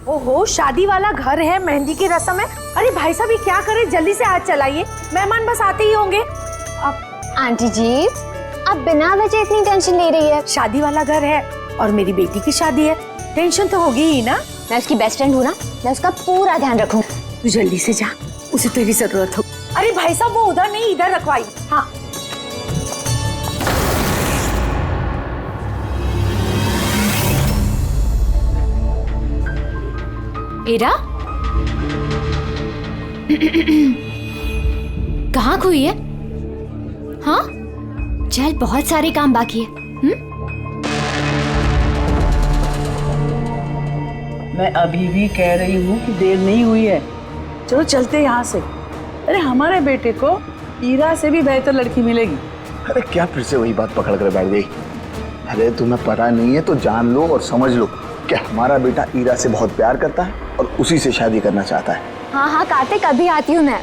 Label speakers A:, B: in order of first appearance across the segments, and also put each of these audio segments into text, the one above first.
A: ओहो, शादी वाला घर है, मेहंदी की रस्म है। अरे भाई साहब, ये क्या करे, जल्दी से हाथ चलाइए, मेहमान बस आते ही होंगे।
B: आंटी जी, आप बिना वजह इतनी टेंशन ले रही है?
A: शादी वाला घर है और मेरी बेटी की शादी है, टेंशन तो होगी ही ना।
B: मैं उसकी बेस्ट फ्रेंड हूँ ना, मैं उसका पूरा ध्यान रखूंगी।
A: तू जल्दी से जा, उसे तेरी जरूरत हो। अरे भाई साहब, वो उधर नहीं, इधर रखवाई। हाँ।
C: एरा कहाँ खोई है? हाँ चल, बहुत सारे काम बाकी है।
D: मैं अभी भी कह रही हूँ कि देर नहीं हुई है, चलो चलते यहाँ से। अरे हमारे बेटे को ईरा से भी बेहतर लड़की मिलेगी।
E: अरे क्या फिर से वही बात पकड़ कर बैठ गई? अरे तुम्हें पता नहीं है तो जान लो और समझ लो कि हमारा बेटा ईरा से बहुत प्यार करता है और उसी से शादी करना चाहता है।
B: हाँ हाँ कार्तिक, अभी आती हूँ मैं।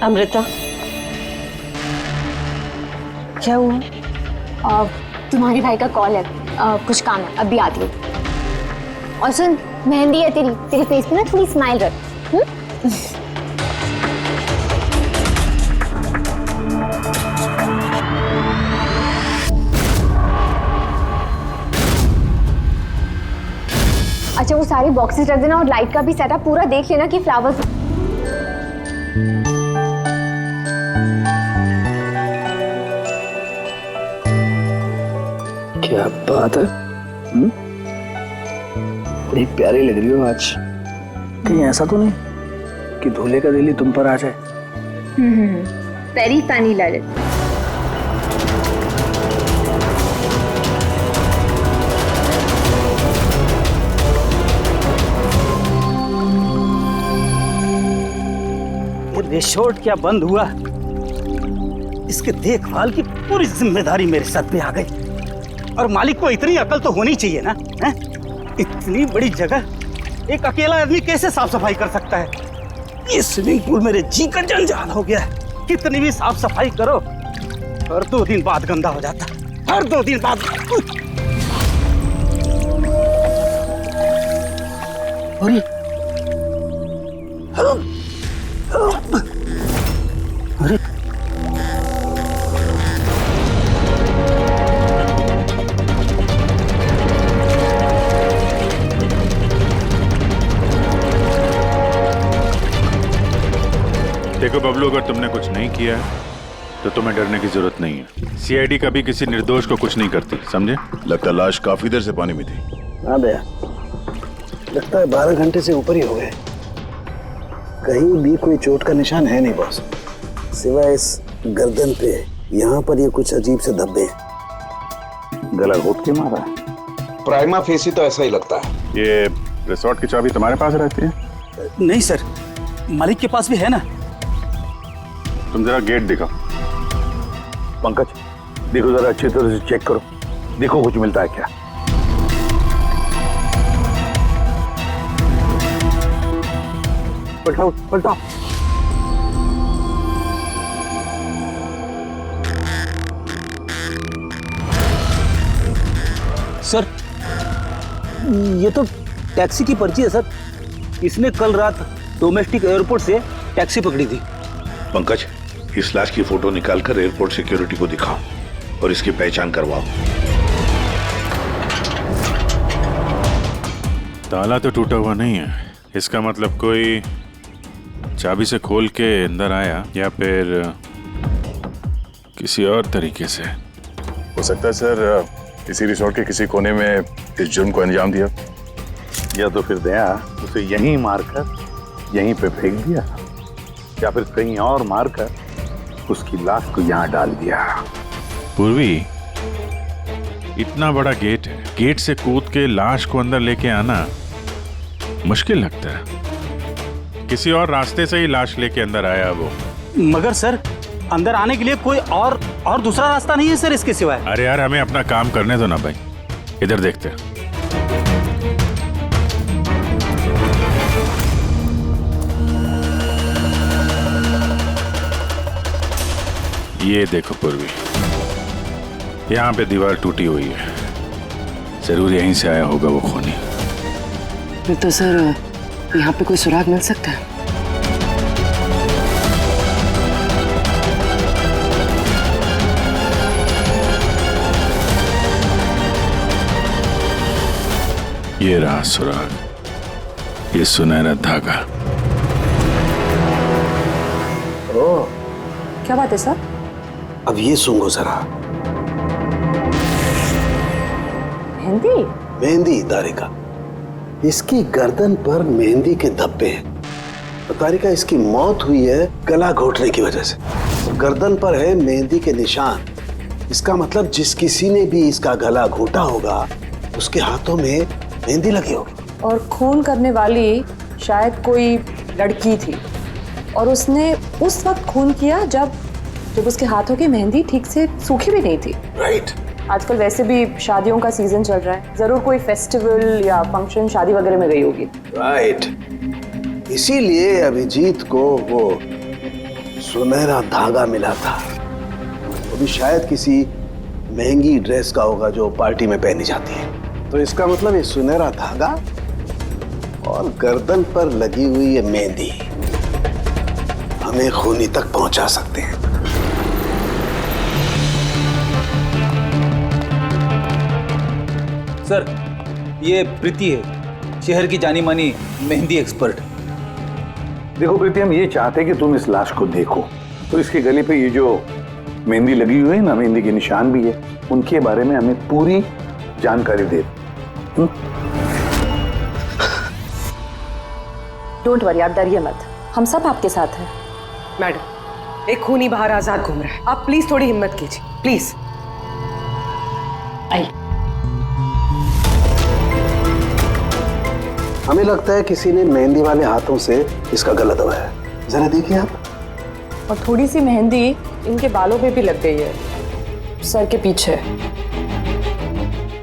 D: अमृता, क्या हुआ?
B: तुम्हारे भाई का कॉल है, कुछ काम है, अभी आती हूँ। और सुन, मेहंदी है तेरे फेस पे ना, थोड़ी स्माइल रख। अच्छा, वो सारे बॉक्सेस रख देना और लाइट का भी सेटअप पूरा देख लेना कि फ्लावर्स।
E: क्या बात है, बड़ी प्यारी लग रही हो आज। कहीं ऐसा तो नहीं कि दूल्हे का दिल ही तुम पर आ जाए?
B: वेरी फनी लड़े।
F: रिसोर्ट क्या बंद हुआ? इसके देखभाल की पूरी जिम्मेदारी मेरे सर पे आ गई। और मालिक को इतनी अकल तो होनी चाहिए ना, है? इतनी बड़ी जगह एक अकेला आदमी कैसे साफ सफाई कर सकता है? ये स्विमिंग पूल मेरे जी का जंजाल हो गया है। कितनी भी साफ सफाई करो, हर 2 दिन बाद गंदा हो जाता, हर 2 दिन बाद। अरे अरे
G: देखो बबलू, अगर तुमने कुछ नहीं किया है तो तुम्हें डरने की जरूरत नहीं है। सीआईडी कभी किसी निर्दोष को कुछ नहीं करती, समझे?
H: लगता लाश काफी देर से पानी में थी।
E: हाँ भैया, लगता है 12 घंटे से ऊपर ही हो गए। कहीं भी कोई चोट का निशान है नहीं बॉस, सिवाय इस गर्दन पे। यहाँ पर ये कुछ अजीब से धब्बे हैं। गला घोट के मारा है।
H: प्राइमा फेसी तो ऐसा ही लगता है।
G: ये रिसोर्ट की चाबी तुम्हारे पास रहती है?
F: नहीं सर, मालिक के पास भी है ना।
G: तुम जरा गेट दिखाओ।
E: पंकज, देखो जरा अच्छी तरह से चेक करो, देखो कुछ मिलता है क्या। पलटाओ पलटाओ।
F: सर, ये तो टैक्सी की पर्ची है सर। इसने कल रात डोमेस्टिक एयरपोर्ट से टैक्सी पकड़ी थी।
H: पंकज, इस लाश की फोटो निकालकर एयरपोर्ट सिक्योरिटी को दिखाओ और इसकी पहचान करवाओ।
G: ताला तो टूटा हुआ नहीं है, इसका मतलब कोई चाबी से खोल के अंदर आया या फिर किसी और तरीके से।
H: हो सकता है सर इसी रिसोर्ट के किसी कोने में इस जुर्म को अंजाम दिया, या तो फिर दया उसे यहीं मारकर यहीं पे फेंक दिया, या फिर कहीं और मारकर उसकी लाश को यहाँ डाल दिया।
G: पूर्वी, इतना बड़ा गेट है, गेट से कूद के लाश को अंदर लेके आना मुश्किल लगता है। किसी और रास्ते से ही लाश लेके अंदर आया वो।
F: मगर सर, अंदर आने के लिए कोई और दूसरा रास्ता नहीं है सर इसके सिवाय।
G: अरे यार, हमें अपना काम करने दो ना भाई, इधर देखते हैं। ये देखो पूर्वी, यहाँ पे दीवार टूटी हुई है, जरूर यहीं से आया होगा वो खूनी।
I: फिर तो सर यहाँ पे कोई सुराग मिल सकता है?
G: ये रहा सुराग, ये सुनहरा धागा।
E: ओह,
I: क्या बात है सर?
E: अब ये सुनो जरा।
I: मेहंदी?
E: मेहंदी तारिका, इसकी गर्दन पर मेहंदी के धब्बे हैं। तारिका, इसकी मौत हुई है गला घोटने की वजह से। गर्दन पर है मेहंदी के निशान। इसका मतलब जिस किसी ने भी इसका गला घोटा होगा उसके हाथों में मेहंदी लगी होगी।
I: और खून करने वाली शायद कोई लड़की थी और उसने उस वक्त खून किया जब उसके हाथों की मेहंदी ठीक से सूखी भी नहीं थी।
E: राइट।
I: आजकल वैसे भी शादियों का सीजन चल रहा है, जरूर कोई फेस्टिवल या फंक्शन शादी वगैरह में गई होगी।
E: राइट, इसीलिए अभिजीत को वो सुनहरा धागा मिला था। वो भी शायद किसी महंगी ड्रेस का होगा जो पार्टी में पहनी जाती है। तो इसका मतलब ये सुनहरा धागा और गर्दन पर लगी हुई ये मेहंदी हमें खूनी तक पहुंचा सकते हैं।
J: सर, ये प्रीति है, शहर की जानी मानी मेहंदी एक्सपर्ट।
H: देखो प्रीति, हम ये चाहते हैं कि तुम इस लाश को देखो, तो इसके गले पे ये जो मेहंदी लगी हुई है ना, मेहंदी के निशान भी है, उनके बारे में हमें पूरी जानकारी दे।
I: डोंट वरी, आप डरिए मत, हम सब आपके साथ हैं।
K: मैडम, एक खूनी बाहर आजाद घूम रहा है, आप प्लीज थोड़ी हिम्मत कीजिए, प्लीज।
I: आइए।
E: हमें लगता है किसी ने मेहंदी वाले हाथों से इसका गला दबाया। जरा देखिए आप।
I: और थोड़ी सी मेहंदी इनके बालों पे भी लग गई है, सर के पीछे।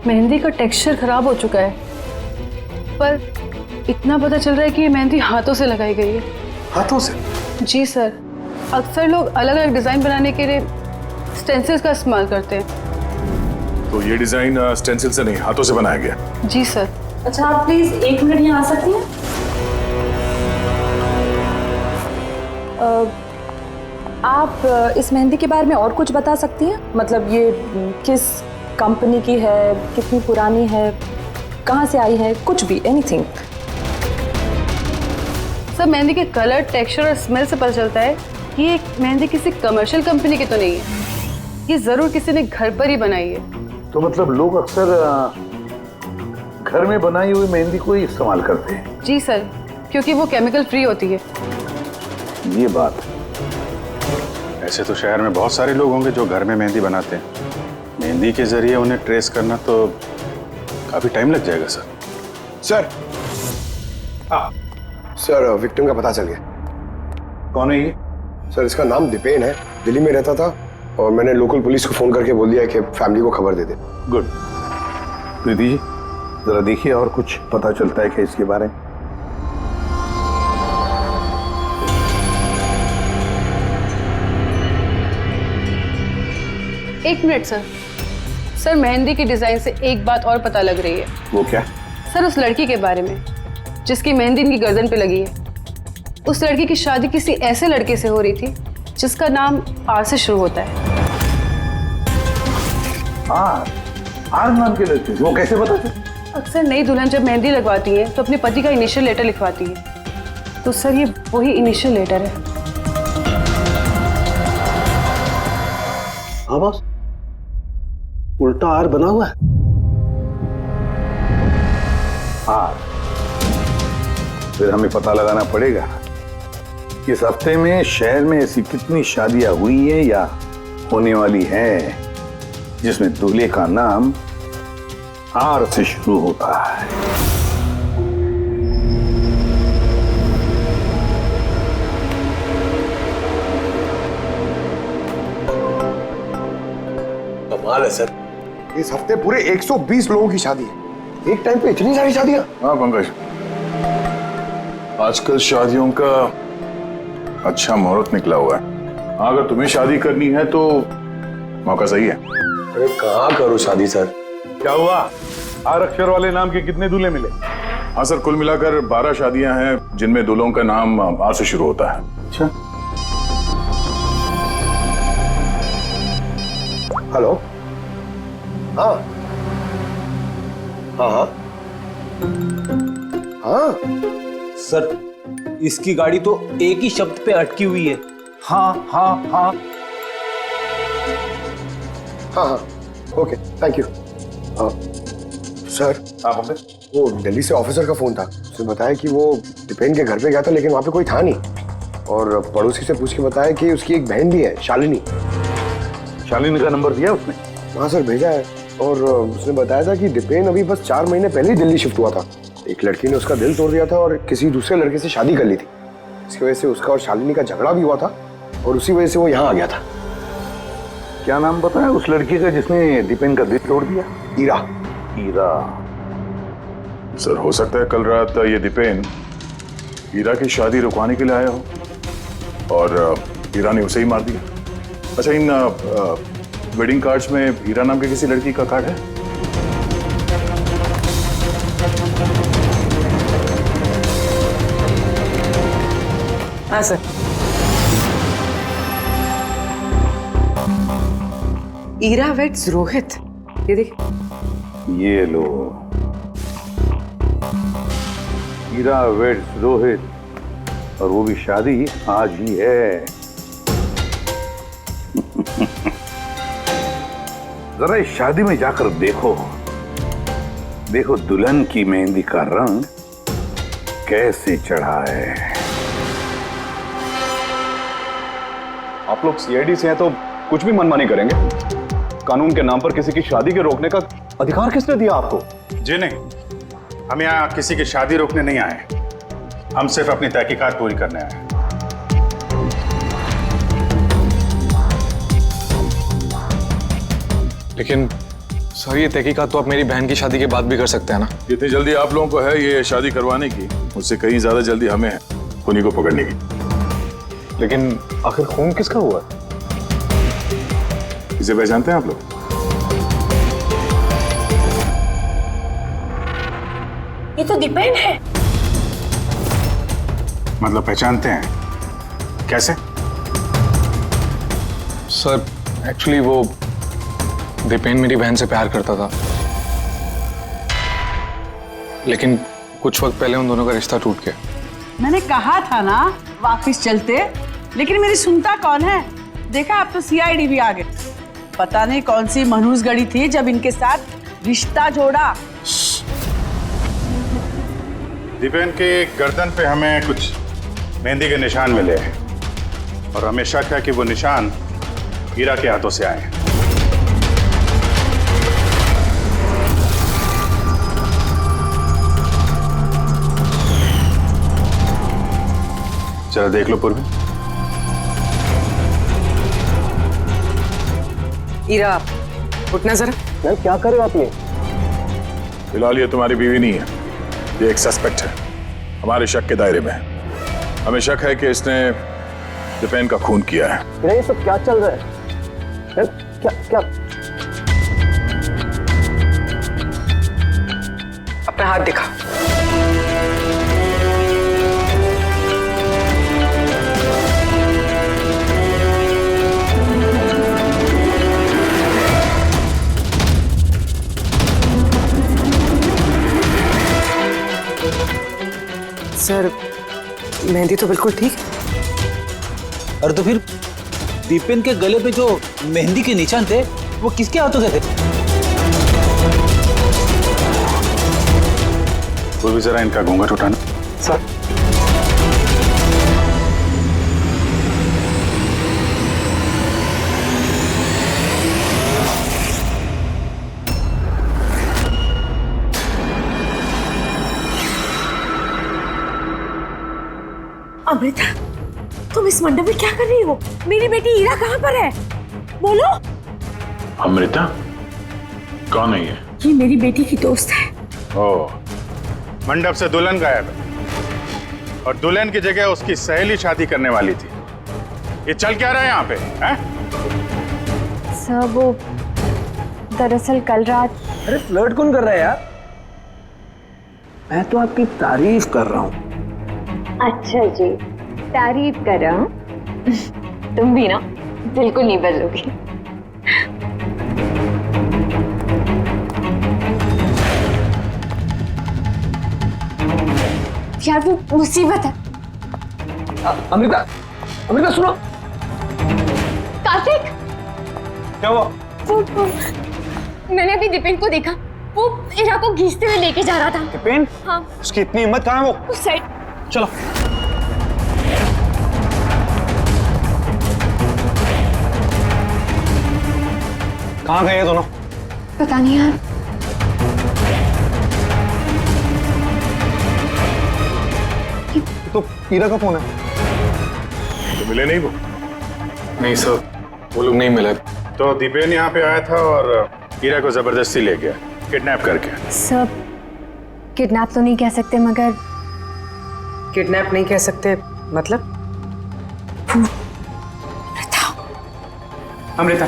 L: मेहंदी का टेक्सचर खराब हो चुका है, पर इतना पता चल रहा है कि ये मेहंदी हाथों से लगाई गई है।
E: हाथों से?
L: जी सर, अक्सर लोग अलग अलग डिजाइन बनाने के लिए स्टेंसिल्स का इस्तेमाल करते हैं।
H: तो ये डिजाइन स्टेंसिल से नहीं, हाथों से बनाया गया।
L: जी सर।
I: अच्छा, आप प्लीज 1 मिनट यहाँ आ सकती हैं? आप इस मेहंदी के बारे में और कुछ बता सकती हैं? मतलब ये किस कंपनी की है, कितनी पुरानी है, कहाँ से आई है, कुछ भी, एनीथिंग।
L: सर, मेहंदी के कलर, टेक्सचर और स्मेल से पता चलता है कि ये मेहंदी किसी कमर्शियल कंपनी की तो नहीं है, ये जरूर किसी ने घर पर ही बनाई है।
H: तो मतलब लोग अक्सर घर में बनाई हुई मेहंदी को ही इस्तेमाल करते हैं?
L: जी सर, क्योंकि वो केमिकल फ्री होती है।
H: ये बात।
G: ऐसे तो शहर में बहुत सारे लोग होंगे जो घर में मेहंदी बनाते हैं। मेहंदी के जरिए उन्हें ट्रेस करना तो काफी टाइम लग जाएगा सर।
M: सर, सर विक्टिम का पता चल गया।
H: कौन है ये?
M: सर, इसका नाम दीपेन है, दिल्ली में रहता था और मैंने लोकल पुलिस को फोन करके बोल दिया कि फैमिली को खबर दे दे।
H: गुड। प्रीति जी, जरा देखिए और कुछ पता चलता है क्या इसके बारे में?
L: एक मिनट सर। सर, मेहंदी की डिजाइन से एक बात और पता लग रही है।
H: वो क्या?
L: सर, उस लड़की के बारे में जिसकी मेहंदी इनकी गर्दन पे लगी है। उस लड़की की शादी किसी ऐसे लड़के से हो रही थी जिसका नाम आर से शुरू होता है।
H: आर नाम के लड़के? वो कैसे पता चला?
L: अक्सर नई दुल्हन जब मेहंदी लगवाती है तो अपने पति का इनिशियल लेटर लिखवाती है, तो सर ये वही इनिशियल लेटर है।
E: हाँ बॉस, उल्टा आर बना हुआ है।
H: आर? फिर हमें पता लगाना पड़ेगा इस हफ्ते में शहर में ऐसी कितनी शादियां हुई है या होने वाली है जिसमें दूल्हे का नाम आर से शुरू होता है।
M: कमाल है सर, इस हफ्ते पूरे 120 लोगों की शादी है। एक टाइम पे इतनी सारी शादियां?
H: हाँ पंकज, आजकल शादियों का अच्छा मुहूर्त निकला हुआ है। हाँ, अगर तुम्हें शादी करनी है तो मौका सही है।
M: अरे कहाँ करूँ शादी सर?
H: क्या हुआ? आर अक्षर वाले नाम के कितने दूल्हे मिले? हाँ सर, कुल मिलाकर 12 शादियां हैं जिनमें दूल्हों का नाम आ से शुरू होता है।
F: अच्छा,
M: हेलो। हाँ हाँ हाँ हाँ
J: सर, इसकी गाड़ी तो एक ही शब्द पे अटकी हुई है, हाँ हाँ हाँ।
M: हाँ हाँ, ओके, थैंक यू। सर, वो दिल्ली से ऑफिसर का फोन था। उसने बताया कि वो दीपेन के घर पे गया था लेकिन वहाँ पे कोई था नहीं, और पड़ोसी से पूछ के बताया कि उसकी एक बहन भी है, शालिनी।
H: शालिनी का नंबर दिया उसने?
M: हाँ सर, भेजा है। और उसने बताया था कि दीपेन अभी बस 4 महीने पहले ही दिल्ली शिफ्ट हुआ था। एक लड़की ने उसका दिल तोड़ दिया था और किसी दूसरे लड़के से शादी कर ली थी। इसकी वजह से उसका और शालिनी का झगड़ा भी हुआ था और उसी वजह से वो यहाँ आ गया था।
H: क्या नाम बताया उस लड़की का जिसने दीपेन का दिल तोड़ दिया?
M: ईरा।
H: ईरा। सर, हो सकता है कल रात ये दीपेन ईरा की शादी रुकवाने के लिए आया हो और ईरा ने उसे ही मार दिया। अच्छा, इन वेडिंग कार्ड्स में ईरा नाम के किसी लड़की का कार्ड है?
K: हाँ सर। ईरा वेड्स रोहित, ये देख।
H: ये लो, ईरा वेड्स रोहित, और वो भी शादी आज ही है। जरा इस शादी में जाकर देखो, देखो दुल्हन की मेहंदी का रंग कैसे चढ़ा है।
N: आप लोग सीआईडी से हैं तो कुछ भी मनमानी करेंगे? कानून के नाम पर किसी की शादी के रोकने का अधिकार किसने दिया आपको?
G: जी नहीं, हम यहाँ किसी की शादी रोकने नहीं आए, हम सिर्फ अपनी तहकीकात पूरी करने आए हैं।
O: लेकिन सर, ये तहकीकात तो आप मेरी बहन की शादी के बाद भी कर सकते हैं ना?
H: जितनी जल्दी आप लोगों को है ये शादी करवाने की, उससे कहीं ज्यादा जल्दी हमें है खूनी को पकड़ने की।
N: लेकिन आखिर खून किसका हुआ?
H: इसे पहचानते हैं आप लोग?
A: ये तो दीपेन है।
G: मतलब पहचानते हैं? कैसे?
O: सर, एक्चुअली वो दीपेन मेरी बहन से प्यार करता था, लेकिन कुछ वक्त पहले उन दोनों का रिश्ता टूट गया।
D: मैंने कहा था ना वापस चलते, लेकिन मेरी सुनता कौन है। देखा, अब तो सीआईडी भी आ गए। पता नहीं कौन सी मनहूस गड़ी थी जब इनके साथ रिश्ता जोड़ा।
G: दीपेन के गर्दन पे हमें कुछ मेहंदी के निशान मिले हैं और हमें शक है कि वो निशान ईरा के हाथों से आए हैं। जरा देख लो पूर्वी।
K: ईरा, उठना जरा।
N: मैम, क्या कर रहे हो आप ये?
H: फिलहाल ये तुम्हारी बीवी नहीं है, ये एक सस्पेक्ट है, हमारे शक के दायरे में है। हमें शक है कि इसने दीपेन का खून किया है।
N: ये सब क्या चल रहा है? क्या क्या?
K: अपना हाथ दिखा। सर, मेहंदी तो बिल्कुल ठीक है।
J: अरे तो फिर दीपेन के गले पे जो मेहंदी के निशान थे वो किसके हाथों से थे?
G: वो भी जरा इनका घूंघट उठाना।
N: सर,
A: अमृता, तुम इस मंडप में क्या कर रही हो? मेरी बेटी ईरा कहाँ पर है? बोलो।
G: अमृता कौन है ये?
A: ये मेरी बेटी की दोस्त है।
G: ओह, मंडप से दुल्हन गायब है और दुल्हन की जगह उसकी सहेली शादी करने वाली थी। ये चल क्या रहा है यहाँ पे? हैं?
B: सर, वो दरअसल कल रात।
N: अरे फ्लर्ट कौन कर रहा है यार?
E: मैं तो आपकी तारीफ कर रहा हूँ।
B: अच्छा जी, तारीफ कर रहा हूँ। तुम भी ना बिल्कुल नहीं बदलोगी। यार वो मुसीबत है।
J: अमृता, अमृता सुनो।
B: कार्तिक,
J: क्या हुआ?
B: वो मैंने अभी दीपेन को देखा, वो इरा को घींचते हुए लेके जा रहा था।
J: दीपेन?
B: हाँ।
J: उसकी इतनी हिम्मत कहाँ है वो?
B: उस साइड।
J: चलो। कहाँ गए ये दोनों?
B: पता नहीं यार।
N: तो ईरा का फोन है।
H: तो मिले नहीं वो?
O: नहीं सर, वो लोग नहीं मिले।
G: तो दीपेन यहाँ पे आया था और हीरा को जबरदस्ती ले गया, किडनैप करके।
B: सब किडनैप तो नहीं कह सकते, मगर
K: किडनैप नहीं कह सकते मतलब? अमृता,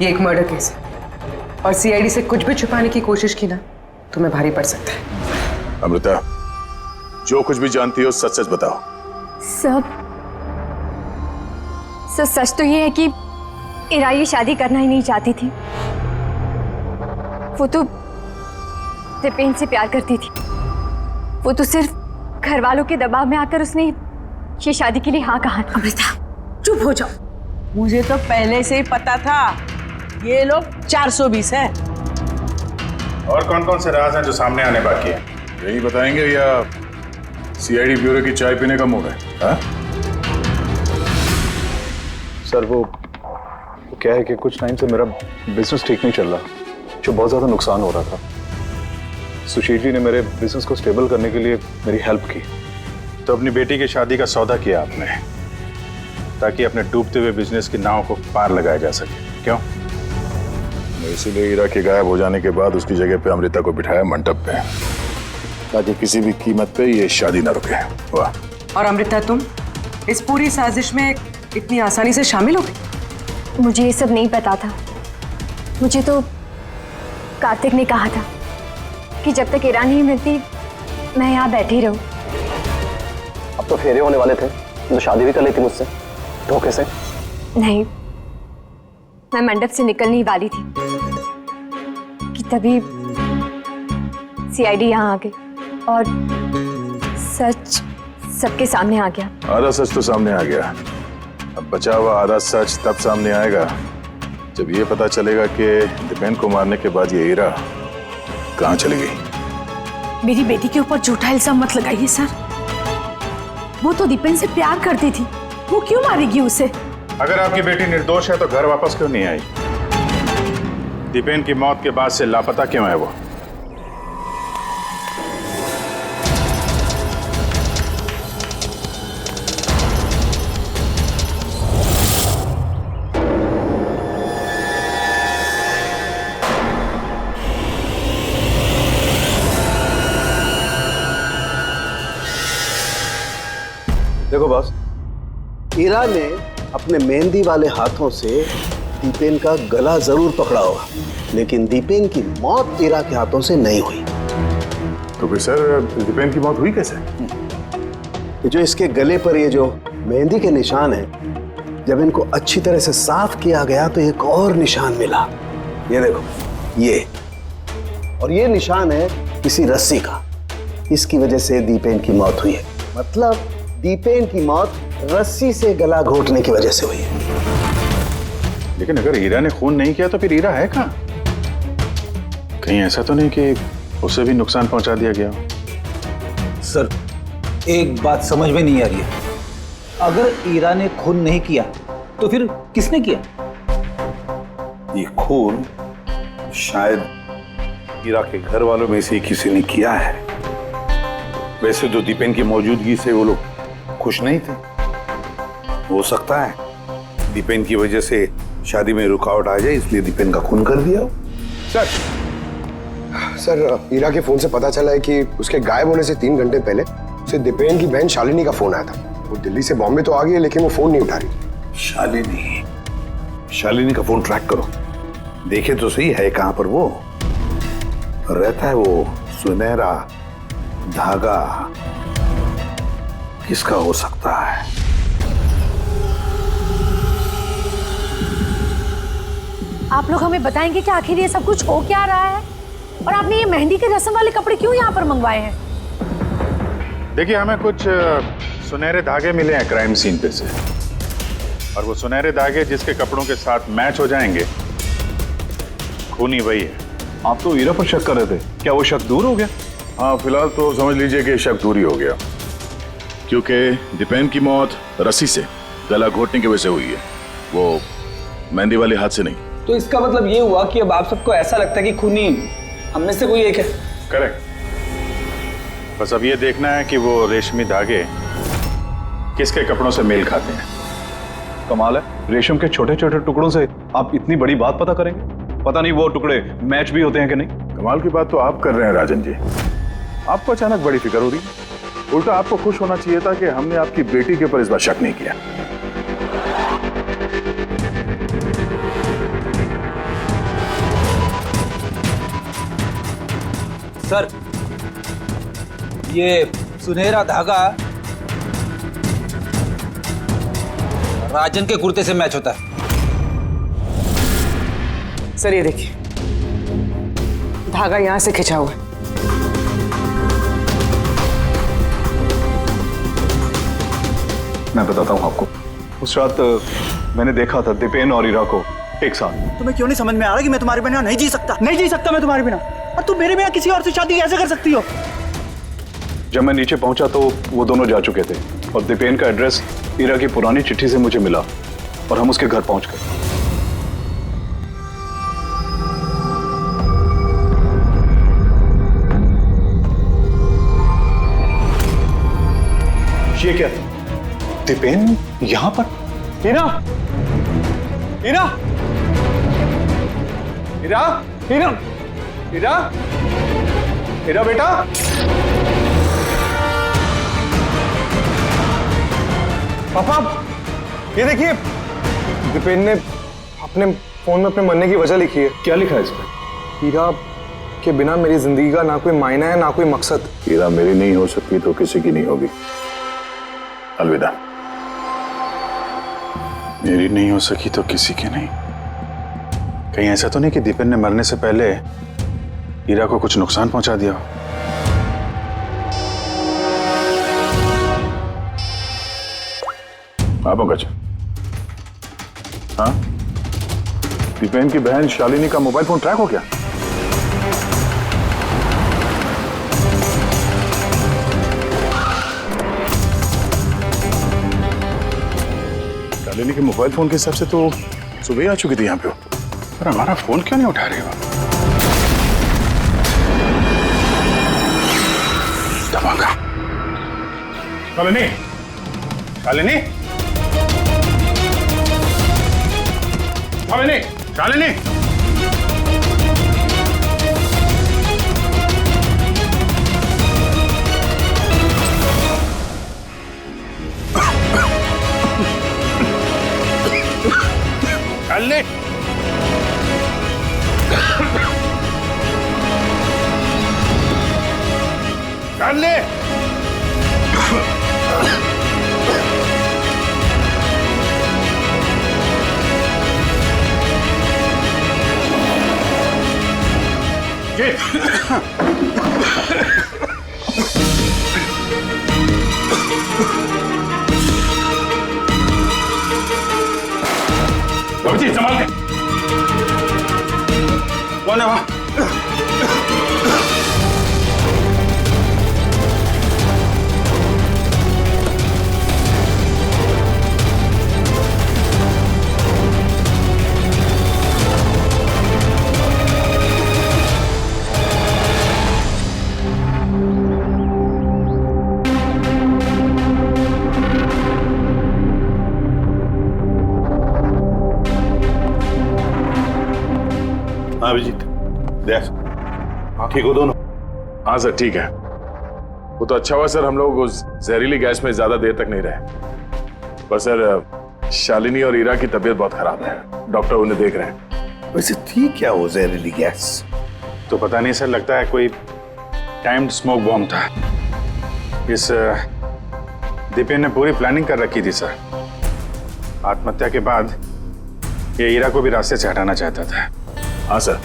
K: ये एक मर्डर केस है और सीआईडी से कुछ भी छुपाने की कोशिश की ना, तुम्हें भारी पड़ सकता है।
H: अमृता, जो कुछ भी जानती हो सच सच बताओ।
B: सब सच तो ये है कि इरा ये शादी करना ही नहीं चाहती थी। वो तो दीपेन से प्यार करती थी। वो तो सिर्फ घर वालों के दबाव में आकर उसने ये शादी के लिए हाँ कहा।
A: अमृता चुप हो जाओ।
D: मुझे तो पहले से ही पता था ये लोग 420 है।
G: और कौन कौन से राज हैं जो सामने आने बाकी हैं?
H: यही बताएंगे या सीआईडी ब्यूरो की चाय पीने का मूड है? हाँ?
N: सर वो क्या है कि कुछ टाइम से मेरा बिजनेस ठीक नहीं चल रहा, जो बहुत ज़्यादा नुकसान हो रहा था। सुशील जी ने मेरे बिजनेस को स्टेबल करने के लिए मेरी हेल्प की।
G: तो अपनी बेटी की शादी का सौदा किया आपने, ताकि अपने डूबते हुए बिजनेस की नाव को पार लगाया जा सके, क्यों?
H: इसीलिए हीरा के गायब हो जाने के बाद उसकी जगह पे अमृता को बिठाया मंडप पे, ताकि किसी भी कीमत पे ये शादी ना रुके। वाह।
K: और अमृता, तुम इस पूरी साजिश में इतनी आसानी से शामिल हो गई?
B: मुझे ये सब नहीं पता था। मुझे तो कार्तिक ने कहा था कि जब तक इरा नहीं मिलती मैं यहाँ बैठी रहूं।
E: अब तो फेरे होने वाले थे, तो शादी भी कर लेती मुझसे धोखे से।
B: नहीं, मैं मंडप से निकलने ही वाली थी कि तभी सीआईडी यहाँ आ गई और सच सबके सामने आ गया।
H: आधा सच तो सामने आ गया, अब बचा हुआ आधा सच तब सामने आएगा जब ये पता चलेगा कि दीपेन को मारने के बाद ये हीरा कहाँ चली गई।
A: मेरी बेटी के ऊपर झूठा इल्जाम मत लगाइए सर। वो तो दीपेन से प्यार करती थी, वो क्यों मारेगी उसे?
G: अगर आपकी बेटी निर्दोष है तो घर वापस क्यों नहीं आई? दीपेन की मौत के बाद से लापता क्यों है वो?
E: देखो बॉस, हीरा ने अपने मेहंदी वाले हाथों से दीपेन का गला जरूर पकड़ा होगा, लेकिन दीपेन की मौत हीरा के हाथों से नहीं हुई।
H: तो फिर सर दीपेन की मौत हुई कैसे?
E: ये जो इसके गले पर ये जो मेहंदी के निशान हैं, जब इनको अच्छी तरह से साफ किया गया तो एक और निशान मिला। ये देखो, ये और ये निशान है किसी रस्सी का। इसकी वजह से दीपेन की मौत हुई है। मतलब दीपेन की मौत रस्सी से गला घोटने की वजह से हुई है।
G: लेकिन अगर हीरा ने खून नहीं किया तो फिर हीरा है कहाँ? कहीं ऐसा तो नहीं कि उसे भी नुकसान पहुंचा दिया गया हो?
J: सर, एक बात समझ में नहीं आ रही है। अगर ईरा ने खून नहीं किया तो फिर किसने किया?
P: ये खून शायद हीरा के घर वालों में से किसी ने किया है। वैसे तो दीपेन की मौजूदगी से वो लोग खुश नहीं थे। हो सकता है दीपेन की वजह से शादी में रुकावट आ जाए, इसलिए दीपेन का खून कर दिया।
M: सर, हीरा के फोन से पता चला है कि उसके गायब होने से 3 घंटे पहले उसे दीपेन की बहन शालिनी का फोन आया था। वो दिल्ली से बॉम्बे तो आ गई है, लेकिन वो फोन नहीं उठा रही।
P: शालिनी का फोन ट्रैक करो, देखे तो सही है कहां पर वो रहता है। वो सुनहरा धागा किसका हो सकता है?
A: आप लोग हमें बताएंगे कि आखिर ये सब कुछ हो क्या रहा है, और आपने ये मेहंदी की रस्म वाले कपड़े क्यों यहाँ पर मंगवाए हैं?
N: देखिए, हमें कुछ सुनहरे धागे मिले हैं क्राइम सीन पे से, और वो सुनहरे धागे जिसके कपड़ों के साथ मैच हो जाएंगे, खूनी वही है।
H: आप तो ईरा पर शक कर रहे थे, क्या वो शक दूर हो गया? हाँ, फिलहाल तो समझ लीजिए कि शक दूर ही हो गया, क्योंकि दीपेन की मौत रस्सी से गला घोटने की वजह से हुई है, वो मेहंदी वाले हाथ से नहीं।
J: तो इसका मतलब ये हुआ कि अब आप सबको ऐसा लगता है कि खूनी हम में से कोई एक है?
N: करेक्ट। बस अब ये देखना है कि वो रेशमी धागे किसके कपड़ों से मेल खाते हैं।
H: कमाल है, रेशम के छोटे छोटे टुकड़ों से आप इतनी बड़ी बात पता करेंगे? पता नहीं वो टुकड़े मैच भी होते हैं कि नहीं।
P: कमाल की बात तो आप कर रहे हैं राजन जी। आपको अचानक बड़ी फिक्र हो रही है। उल्टा आपको खुश होना चाहिए था कि हमने आपकी बेटी के ऊपर इस बार शक नहीं किया।
J: सर, ये सुनहरा धागा राजन के कुर्ते से मैच होता है।
K: सर ये देखिए, धागा यहां से खिंचा हुआ है।
H: मैं बताता हूँ आपको, उस रात मैंने देखा था दीपेन और ईरा को एक साथ।
F: तुम्हें क्यों नहीं समझ में आ रहा कि मैं तुम्हारे बिना नहीं जी सकता? नहीं जी सकता मैं तुम्हारे बिना, और तुम मेरे बिना किसी और से शादी कैसे कर सकती हो?
H: जब मैं नीचे पहुंचा तो वो दोनों जा चुके थे, और दीपेन का एड्रेस ईरा की पुरानी चिट्ठी से मुझे मिला, और हम उसके घर पहुंच गए। ये क्या? दीपेन यहां पर?
O: हीरा, हीरा, हीरा, हीरा, हीरा, हीरा बेटा।
M: पापा, ये देखिए, दीपेन ने अपने फोन में अपने मरने की वजह लिखी है।
H: क्या लिखा है इसमें?
M: हीरा के बिना मेरी जिंदगी का ना कोई मायना है ना कोई मकसद।
P: हीरा मेरी नहीं हो सकती तो किसी की नहीं होगी। अलविदा।
N: मेरी नहीं हो सकी तो किसी की नहीं। कहीं ऐसा तो नहीं कि दीपेन ने मरने से पहले हीरा को कुछ नुकसान पहुंचा दिया हो?
P: हाँ पंकज। हाँ, दीपेन की बहन शालिनी का मोबाइल फोन ट्रैक हो गया। शालिनी के मोबाइल फोन के हिसाब से तो सुबह ही आ चुकी थी यहाँ पे।
N: पर हमारा फोन क्यों नहीं उठा रही हो? धमाका।
P: शालिनी, शालिनी, शालिनी, शालिनी। शालिनी, शालिनी। जी संभाल के। कौन है वहां? हाँ अभिजीत, देख ठीक हो दोनों?
N: हाँ सर ठीक है।
P: वो तो अच्छा हुआ सर, हम लोग उस जहरीली गैस में ज्यादा देर तक नहीं रहे। पर सर शालिनी और ईरा की तबीयत बहुत खराब है, डॉक्टर उन्हें देख रहे हैं।
H: वैसे थी क्या वो जहरीली गैस?
N: तो पता नहीं सर, लगता है कोई टाइम्ड स्मोक बॉम्ब था। इस दीपेन ने पूरी प्लानिंग कर रखी थी सर। आत्महत्या के बाद ये हीरा को भी रास्ते से हटाना चाहता था।
H: हाँ सर,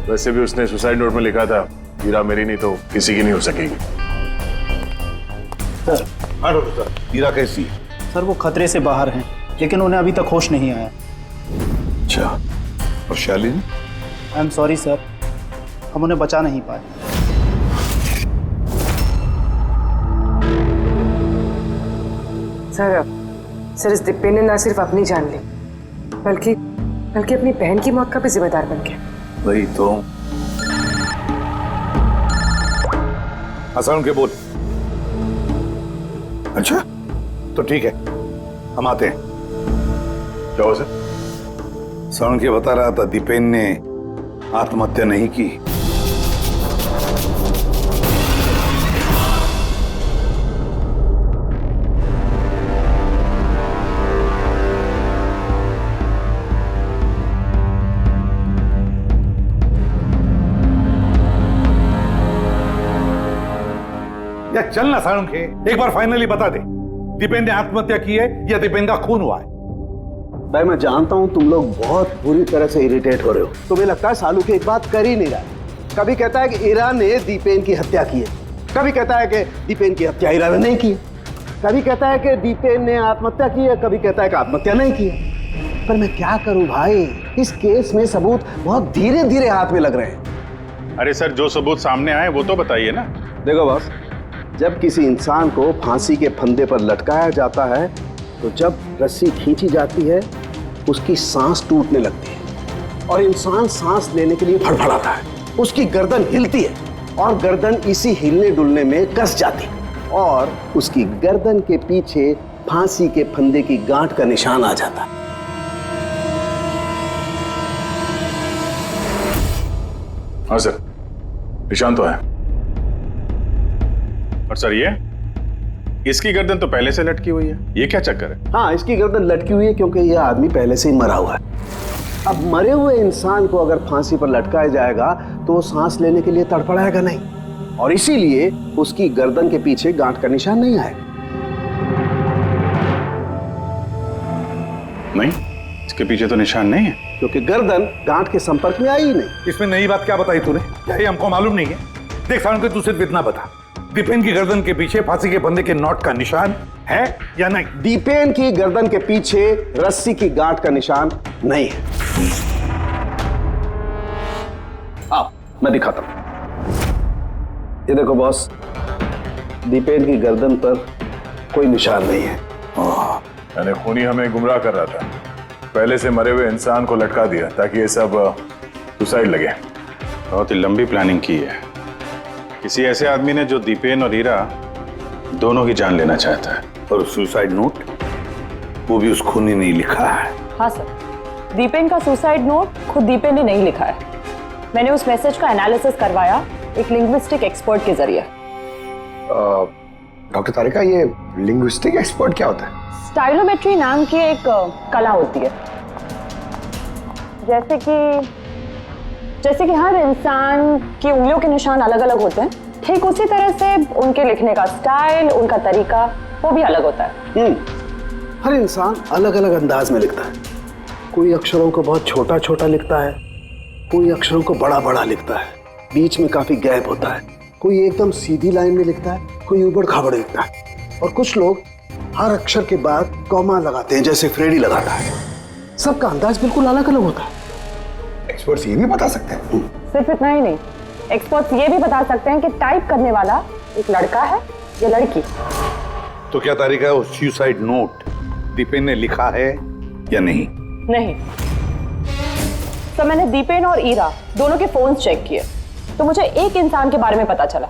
H: वैसे भी उसने सुसाइड नोट में लिखा था, हीरा मेरी नहीं तो किसी की नहीं हो सकेगी।
J: सर,
P: हाँ डॉक्टर साहब, हीरा कैसी है?
J: सर वो खतरे से बाहर हैं, लेकिन उन्हें अभी तक होश नहीं आया।
P: अच्छा, और Shalini?
J: I am sorry sir, हम उन्हें बचा नहीं पाए।
K: सर इस दीपेन ने ना सिर्फ अपनी जान ली, बल्कि अपनी बहन की मौत का भी जिम्मेदार बन गया।
P: वही तो। हसन के बोल। अच्छा, तो ठीक है, हम आते हैं।
H: क्या हो सर?
P: सरण के बता रहा था दीपेन ने आत्महत्या नहीं की। या चल ना साळुंखे, एक बार फाइनली बता दे, दीपेन ने आत्महत्या की है या दीपेन का खून हुआ है?
E: भाई मैं जानता हूं तुम लोग बहुत बुरी तरह से इरिटेट हो रहे हो। तुम्हें लगता है सालू की एक बात कर ही नहीं रहा। कभी कहता है कि ईरा ने दीपेन की हत्या की है, कभी कहता है कि दीपेन की हत्या ईरा ने नहीं की, कभी कहता है कि दीपेन ने आत्महत्या की है, कभी कहता है कि आत्महत्या नहीं की है। पर मैं क्या करूं भाई, इस केस में सबूत बहुत धीरे धीरे हाथ में लग रहे हैं।
N: अरे सर, जो सबूत सामने आए वो तो बताइए ना।
E: देखो बॉस, जब किसी इंसान को फांसी के फंदे पर लटकाया जाता है तो जब रस्सी खींची जाती है उसकी सांस टूटने लगती है और इंसान सांस लेने के लिए फड़फड़ाता है, उसकी गर्दन हिलती है और गर्दन इसी हिलने डुलने में कस जाती है और उसकी गर्दन के पीछे फांसी के फंदे की गांठ का निशान आ जाता है।
H: हाँ सर, निशान तो है।
N: और सर ये इसकी गर्दन तो पहले से लटकी हुई है, ये क्या चक्कर है?
E: हाँ, इसकी गर्दन लटकी हुई है क्योंकि यह आदमी पहले से ही मरा हुआ है। अब मरे हुए इंसान को अगर फांसी पर लटकाया जाएगा तो वो सांस लेने के लिए तड़फड़ाएगा नहीं और इसीलिए उसकी गर्दन के पीछे गांठ का निशान नहीं आएगा।
N: नहीं, इसके पीछे तो निशान नहीं है
E: क्योंकि गर्दन गांठ के संपर्क में आई ही नहीं।
P: इसमें नई बात क्या बताई तूने? क्या ये हमको मालूम नहीं है? देख साळुंखे, तू सिर्फ इतना बता, दीपेन की गर्दन के पीछे फांसी के फंदे के नोट का निशान है या नहीं?
E: दीपेन की गर्दन के पीछे रस्सी की गांठ का निशान नहीं है। आओ मैं दिखाता हूं। ये देखो बॉस, दीपेन की गर्दन पर कोई निशान नहीं है।
H: मैंने खूनी हमें गुमराह कर रहा था, पहले से मरे हुए इंसान को लटका दिया ताकि ये सब सुसाइड लगे।
N: बहुत ही लंबी प्लानिंग की है किसी ऐसे आदमी ने जो दीपेन और हीरा दोनों की जान लेना चाहता है।
P: और सुसाइड नोट वो भी उस खूनी ने लिखा है।
I: हाँ सर, दीपेन का सुसाइड नोट खुद दीपेन ने नहीं लिखा है। मैंने उस मैसेज का एनालिसिस करवाया एक लिंग्विस्टिक एक्सपर्ट के जरिए।
M: डॉक्टर तारिका, ये लिंग्विस्टिक एक्सपर्ट क्या होता है?
I: स्टाइलोमेट्री नाम की एक कला होती है। जैसे कि हर इंसान की उंगलियों के निशान अलग अलग होते हैं, ठीक उसी तरह से उनके लिखने का स्टाइल, उनका तरीका वो भी अलग होता है।
E: हर इंसान अलग अलग अंदाज में लिखता है। कोई अक्षरों को बहुत छोटा छोटा लिखता है, कोई अक्षरों को बड़ा बड़ा लिखता है, बीच में काफी गैप होता है, कोई एकदम सीधी लाइन में लिखता है, कोई ऊबड़ खाबड़ लिखता है और कुछ लोग हर अक्षर के बाद कॉमा लगाते हैं जैसे फ्रेडी लगाता है। सबका अंदाज बिल्कुल अलग अलग होता है।
M: एक्सपर्ट्स ये भी बता सकते हैं?
I: सिर्फ इतना ही नहीं, एक्सपर्ट्स ये भी बता सकते हैं कि टाइप करने वाला एक लड़का है या लड़की।
P: तो क्या तारीख है, वो सुसाइड नोट दीपेन ने लिखा है या नहीं?
I: नहीं। तो मैंने दीपेन और ईरा दोनों के फोन चेक किए तो मुझे एक इंसान के बारे में पता चला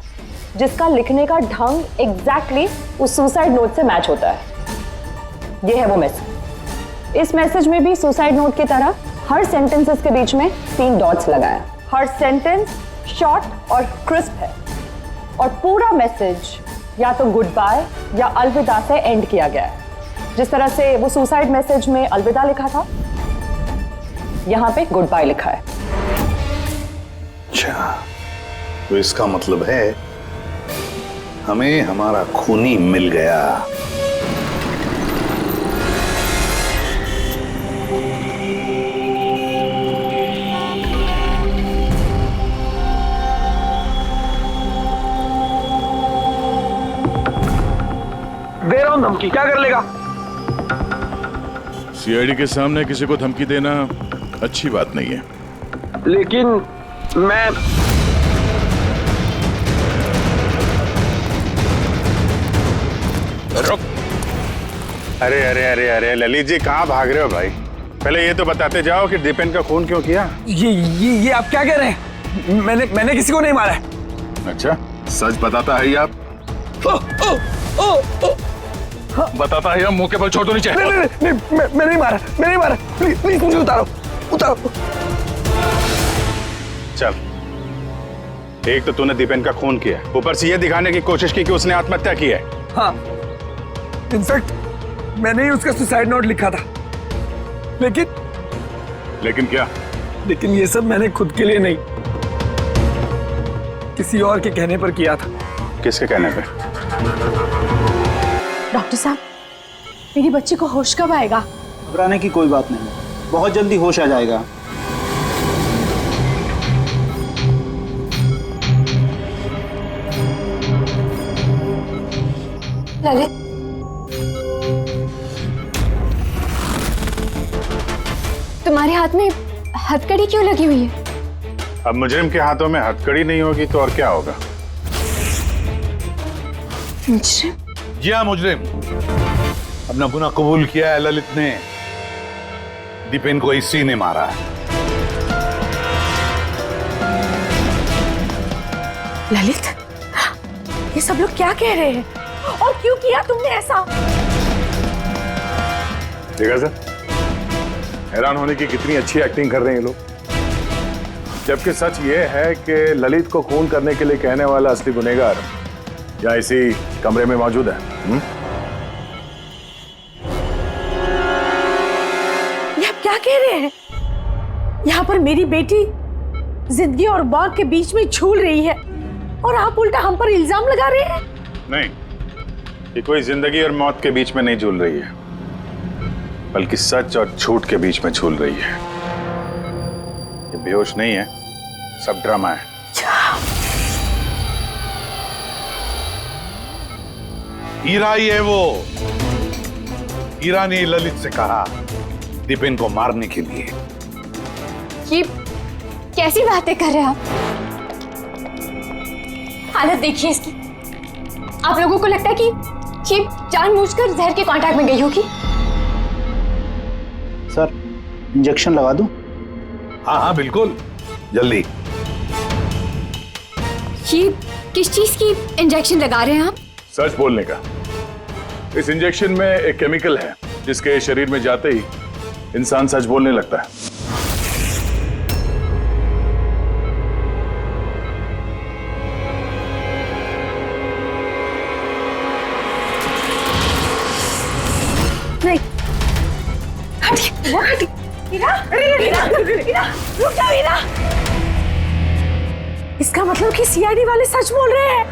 I: जिसका लिखने का ढंग एग्जैक्टली उस सुसाइड नोट से मैच होता है। ये है वो मैसेज। इस मैसेज में भी सुसाइड नोट की तरह हर सेंटेंसेस के बीच में 3 डॉट्स लगाए। हर सेंटेंस शॉर्ट और क्रिस्प है और पूरा मैसेज या तो गुड बाय या अलविदा से एंड किया गया है। जिस तरह से वो सुसाइड मैसेज में अलविदा लिखा था, यहां पे गुड बाय लिखा है।
P: अच्छा, तो इसका मतलब है हमें हमारा खूनी मिल गया।
M: दे रहा हूं धमकी, क्या कर लेगा?
N: सीआईडी के सामने किसी को धमकी देना अच्छी बात नहीं है।
M: लेकिन मैं
N: रुक। अरे अरे अरे अरे ललित जी, कहाँ भाग रहे हो भाई? पहले ये तो बताते जाओ कि दीपेन का खून क्यों किया?
M: ये आप क्या कह रहे हैं? मैंने किसी को नहीं मारा है।
N: अच्छा, सच बताता है आप? बताता है, मुंह के बल छोड़ दो नीचे।
M: नहीं, मैं नहीं मारा, प्लीज मुझे उतारो।
N: चल, एक तो तूने दीपेन का खून किया, ऊपर से ये दिखाने की कोशिश की कि उसने आत्महत्या की है।
M: हाँ, इनफैक्ट मैंने ही उसका सुसाइड नोट लिखा था।
N: लेकिन क्या?
M: लेकिन ये सब मैंने खुद के लिए नहीं, किसी और के कहने पर किया था।
N: किसके कहने पे?
A: डॉक्टर साहब, मेरी बच्ची को होश कब आएगा?
J: घबराने की कोई बात नहीं, बहुत जल्दी होश आ जाएगा।
B: ललित, तुम्हारे हाथ में हथकड़ी क्यों लगी हुई है?
N: अब मुजरिम के हाथों में हथकड़ी नहीं होगी तो और क्या होगा?
B: मुजरिम?
P: जी हाँ, मुजरिम। अपना गुनाह कबूल किया है ललित ने। दीपेन को इसी ने मारा है।
A: ललित, ये सब लोग क्या कह रहे हैं और क्यों किया तुमने ऐसा?
N: देखा सर, हैरान होने की कितनी अच्छी एक्टिंग कर रहे हैं ये लोग। जबकि सच ये है कि ललित को खून करने के लिए कहने वाला असली गुनहगार यहाँ इसी कमरे में मौजूद है।
A: ये आप क्या कह रहे हैं? यहाँ पर मेरी बेटी जिंदगी और मौत के बीच में झूल रही है और आप उल्टा हम पर इल्जाम लगा रहे हैं।
N: नहीं, ये कोई जिंदगी और मौत के बीच में नहीं झूल रही है, बल्कि सच और झूठ के बीच में झूल रही है। ये बेहोश नहीं है, सब ड्रामा है।
P: हीरा ही है वो। हीरा ने ललित से कहा दीपेन को मारने के लिए।
B: ये कैसी बातें कर रहे हैं आप? हालत देखिए इसकी। आप लोगों को लगता है कि ये जानबूझकर जहर के कांटेक्ट में गई होगी?
J: सर, इंजेक्शन लगा दूं?
P: हाँ हाँ बिल्कुल, जल्दी।
C: ये किस चीज की इंजेक्शन लगा रहे हैं आप?
N: सच बोलने का। इस इंजेक्शन में एक केमिकल है जिसके शरीर में जाते ही इंसान सच बोलने लगता है।
A: नहीं, हटिए। हीरा, रुक जाओ हीरा। इसका मतलब कि सीआईडी वाले सच बोल रहे हैं।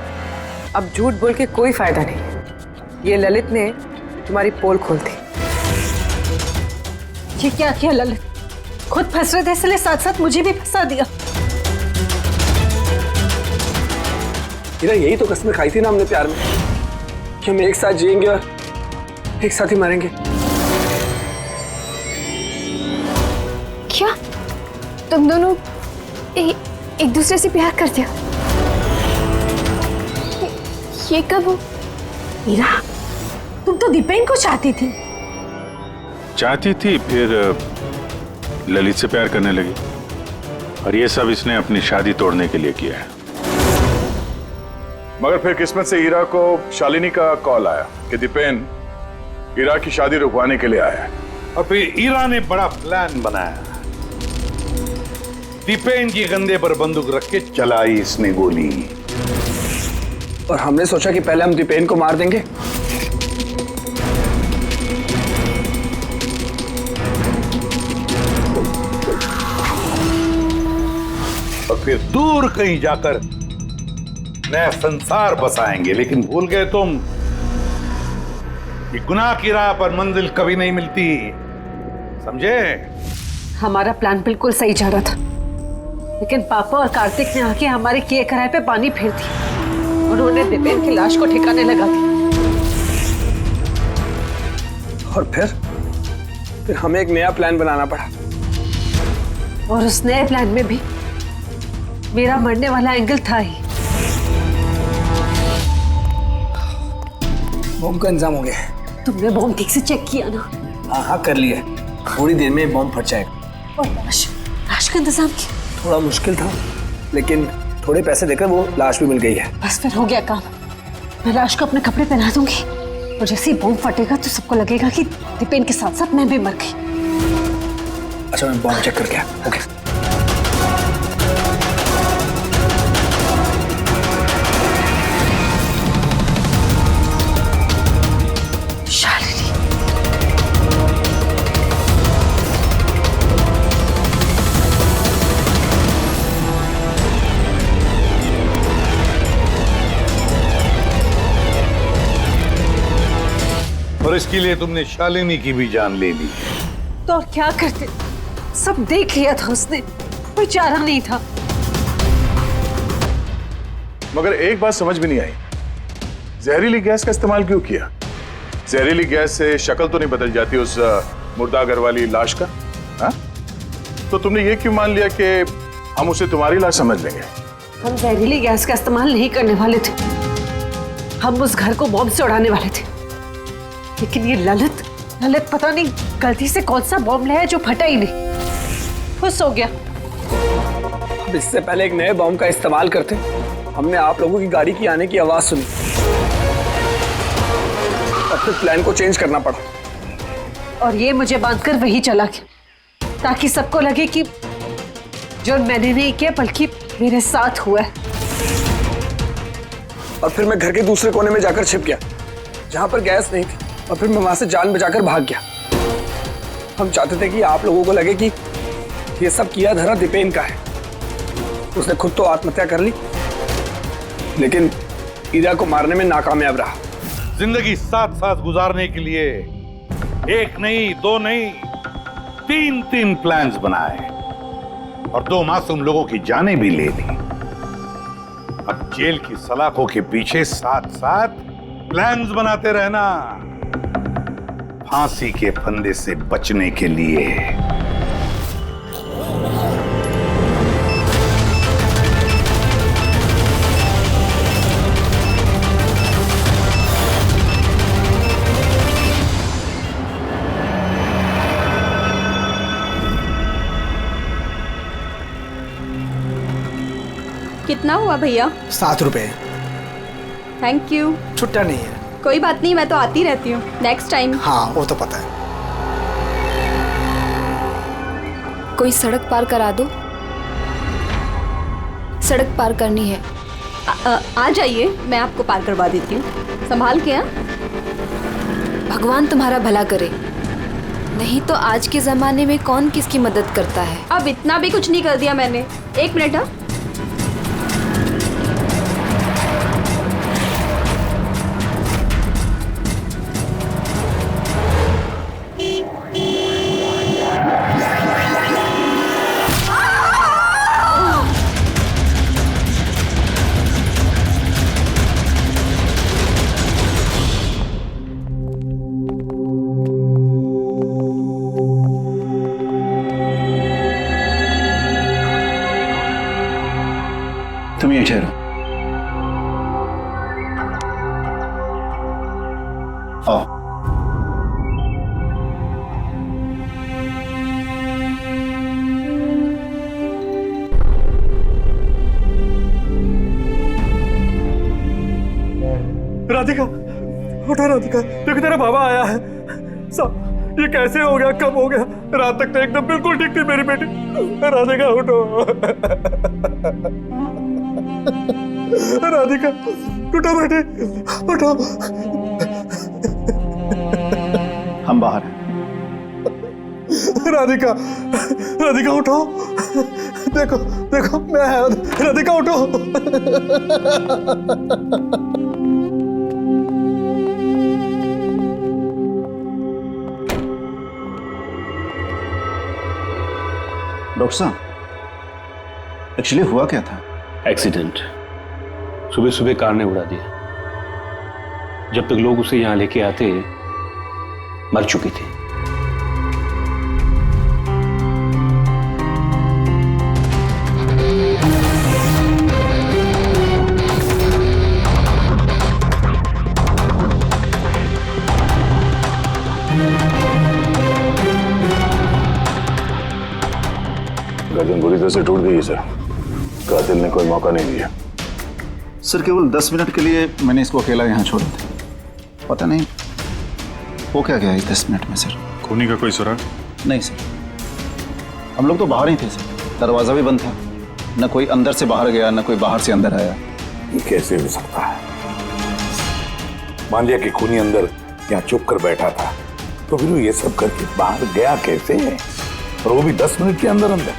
K: अब झूठ बोल के कोई फायदा नहीं। ये ललित ने तुम्हारी पोल खोल दी।
A: ये क्या किया ललित? खुद फंस रहे थे इसलिए साथ साथ मुझे भी फंसा दिया।
M: हीरा, यही तो कसमें खाई थी ना हमने प्यार में कि हम एक साथ जिएंगे और एक साथ ही मरेंगे।
B: क्या तुम दोनों एक दूसरे से प्यार करते हो? ये कब हो?
A: हीरा, तुम तो दीपेन को चाहती थी।
N: फिर ललित से प्यार करने लगी, और ये सब इसने अपनी शादी तोड़ने के लिए किया है। मगर फिर किस्मत से हीरा को शालिनी का कॉल आया कि दीपेन हीरा की शादी रुकवाने के लिए आया है।
P: और फिर हीरा ने बड़ा प्लान बनाया। दीपेन के कंधे पर बंदूक रख के चलाई इसने गोली।
M: और हमने सोचा कि पहले हम दीपेन को मार देंगे,
P: और फिर दूर कहीं जाकर नया संसार बसाएंगे, लेकिन भूल गए तुम कि गुनाह की राह पर मंजिल कभी नहीं मिलती, समझे?
L: हमारा प्लान बिल्कुल सही जा रहा था, लेकिन पापा और कार्तिक ने आके हमारे किए कराए पे पानी फेर दिया। उन्होंने दीपेन की लाश को ठिकाने लगा दिया।
O: और फिर हमें एक नया प्लान बनाना पड़ा।
L: और उस नए प्लान में भी मेरा मरने वाला एंगल था ही।
O: बॉम्ब का इंतजाम हो गया है।
L: तुमने बॉम्ब ठीक से चेक किया ना?
O: हाँ कर लिया, थोड़ी देर में बॉम्ब फट जाएगा।
L: और लाश का इंतजाम किया?
O: थोड़ा मुश्किल था, लेकिन थोड़े पैसे देकर वो लाश भी मिल गई है।
L: बस फिर हो गया काम। मैं लाश को अपने कपड़े पहना दूंगी और जैसे ही बॉम्ब फटेगा तो सबको लगेगा कि दीपेन के साथ साथ मैं भी मर गई।
O: अच्छा मैं बॉम्ब चेक करके आया। ओके।
P: और इसके लिए तुमने शालिनी की भी जान ले ली।
L: तो और क्या करते, सब देख लिया था उसने, कोई चारा नहीं था।
N: मगर एक बात समझ में नहीं आई, जहरीली गैस का इस्तेमाल क्यों किया? जहरीली गैस से शक्ल तो नहीं बदल जाती उस मुर्दा घर वाली लाश का? हाँ? तो तुमने ये क्यों मान लिया कि हम उसे तुम्हारी लाश समझ लेंगे?
L: हम जहरीली गैस का इस्तेमाल नहीं करने वाले थे, हम उस घर को बॉम्ब से उड़ाने वाले थे। लेकिन ये ललित पता नहीं गलती से कौन सा बॉम्ब लाया जो फटा ही नहीं, खुश हो गया।
O: अब इससे पहले एक नए बॉम्ब का इस्तेमाल करते, हमने आप लोगों की गाड़ी की आने की आवाज सुनी और फिर प्लान को चेंज करना पड़ा।
L: और ये मुझे बांधकर वही चला गया ताकि सबको लगे कि जो मैंने नहीं किया बल्कि मेरे साथ हुआ है।
O: और फिर मैं घर के दूसरे कोने में जाकर छिप गया जहां पर गैस नहीं थी, और फिर मैं वहां से जान बचाकर भाग गया। हम चाहते थे कि आप लोगों को लगे कि ये सब किया धरा दीपेन का है। उसने खुद तो आत्महत्या कर ली, लेकिन ईरा को मारने में नाकामयाब रहा।
P: जिंदगी साथ साथ गुजारने के लिए एक नहीं, दो नहीं, तीन प्लान्स बनाए और 2 मासूम लोगों की जानें भी ले ली। अब जेल की सलाखों के पीछे साथ साथ प्लान्स बनाते रहना, फांसी के फंदे से बचने के लिए।
Q: कितना हुआ भैया?
O: 7 रुपए।
Q: Thank you.
O: छुट्टा नहीं है।
Q: कोई बात नहीं, मैं तो आती रहती हूँ, नेक्स्ट टाइम।
O: हाँ वो तो पता है।
B: कोई सड़क पार करा दो, सड़क पार करनी है।
Q: आ जाइए, मैं आपको पार करवा देती हूँ, संभाल के।
B: भगवान तुम्हारा भला करे, नहीं तो आज के जमाने में कौन किसकी मदद करता है।
Q: अब इतना भी कुछ नहीं कर दिया मैंने। 1 मिनट। हाँ
O: तुम ये ठहरो। आओ।
R: राधिका, उठो राधिका, देखो तेरा बाबा आया है। सब ये कैसे हो गया, कब हो गया? रात तक तो एकदम बिल्कुल ठीक थी मेरी बेटी। राधिका उठो। राधिका उठो बेटी, उठो।
J: हम बाहर हैं।
R: राधिका, राधिका उठो, देखो देखो मैं आया। राधिका उठो।
J: डॉक्टर साहब, एक्चुअली हुआ क्या था?
S: एक्सीडेंट। सुबह सुबह कार ने उड़ा दिया। जब तक लोग उसे यहां लेके आते मर चुकी थी।
H: गर्दन बुरी तरह से टूट गई है सर। कातिल ने कोई मौका नहीं दिया।
J: सर केवल 10 मिनट के लिए मैंने इसको अकेला यहाँ छोड़ा था। पता नहीं वो क्या गया 10 मिनट में सर।
G: खूनी का कोई सुराग?
J: नहीं सर, हम लोग तो बाहर ही थे सर। दरवाजा भी बंद था। न कोई अंदर से बाहर गया, न कोई बाहर से अंदर आया।
P: ये कैसे हो सकता है? मान लिया कि खूनी अंदर यहाँ चुप कर बैठा था, तो फिर वो ये सब करके बाहर गया कैसे? और वो भी 10 मिनट के अंदर अंदर।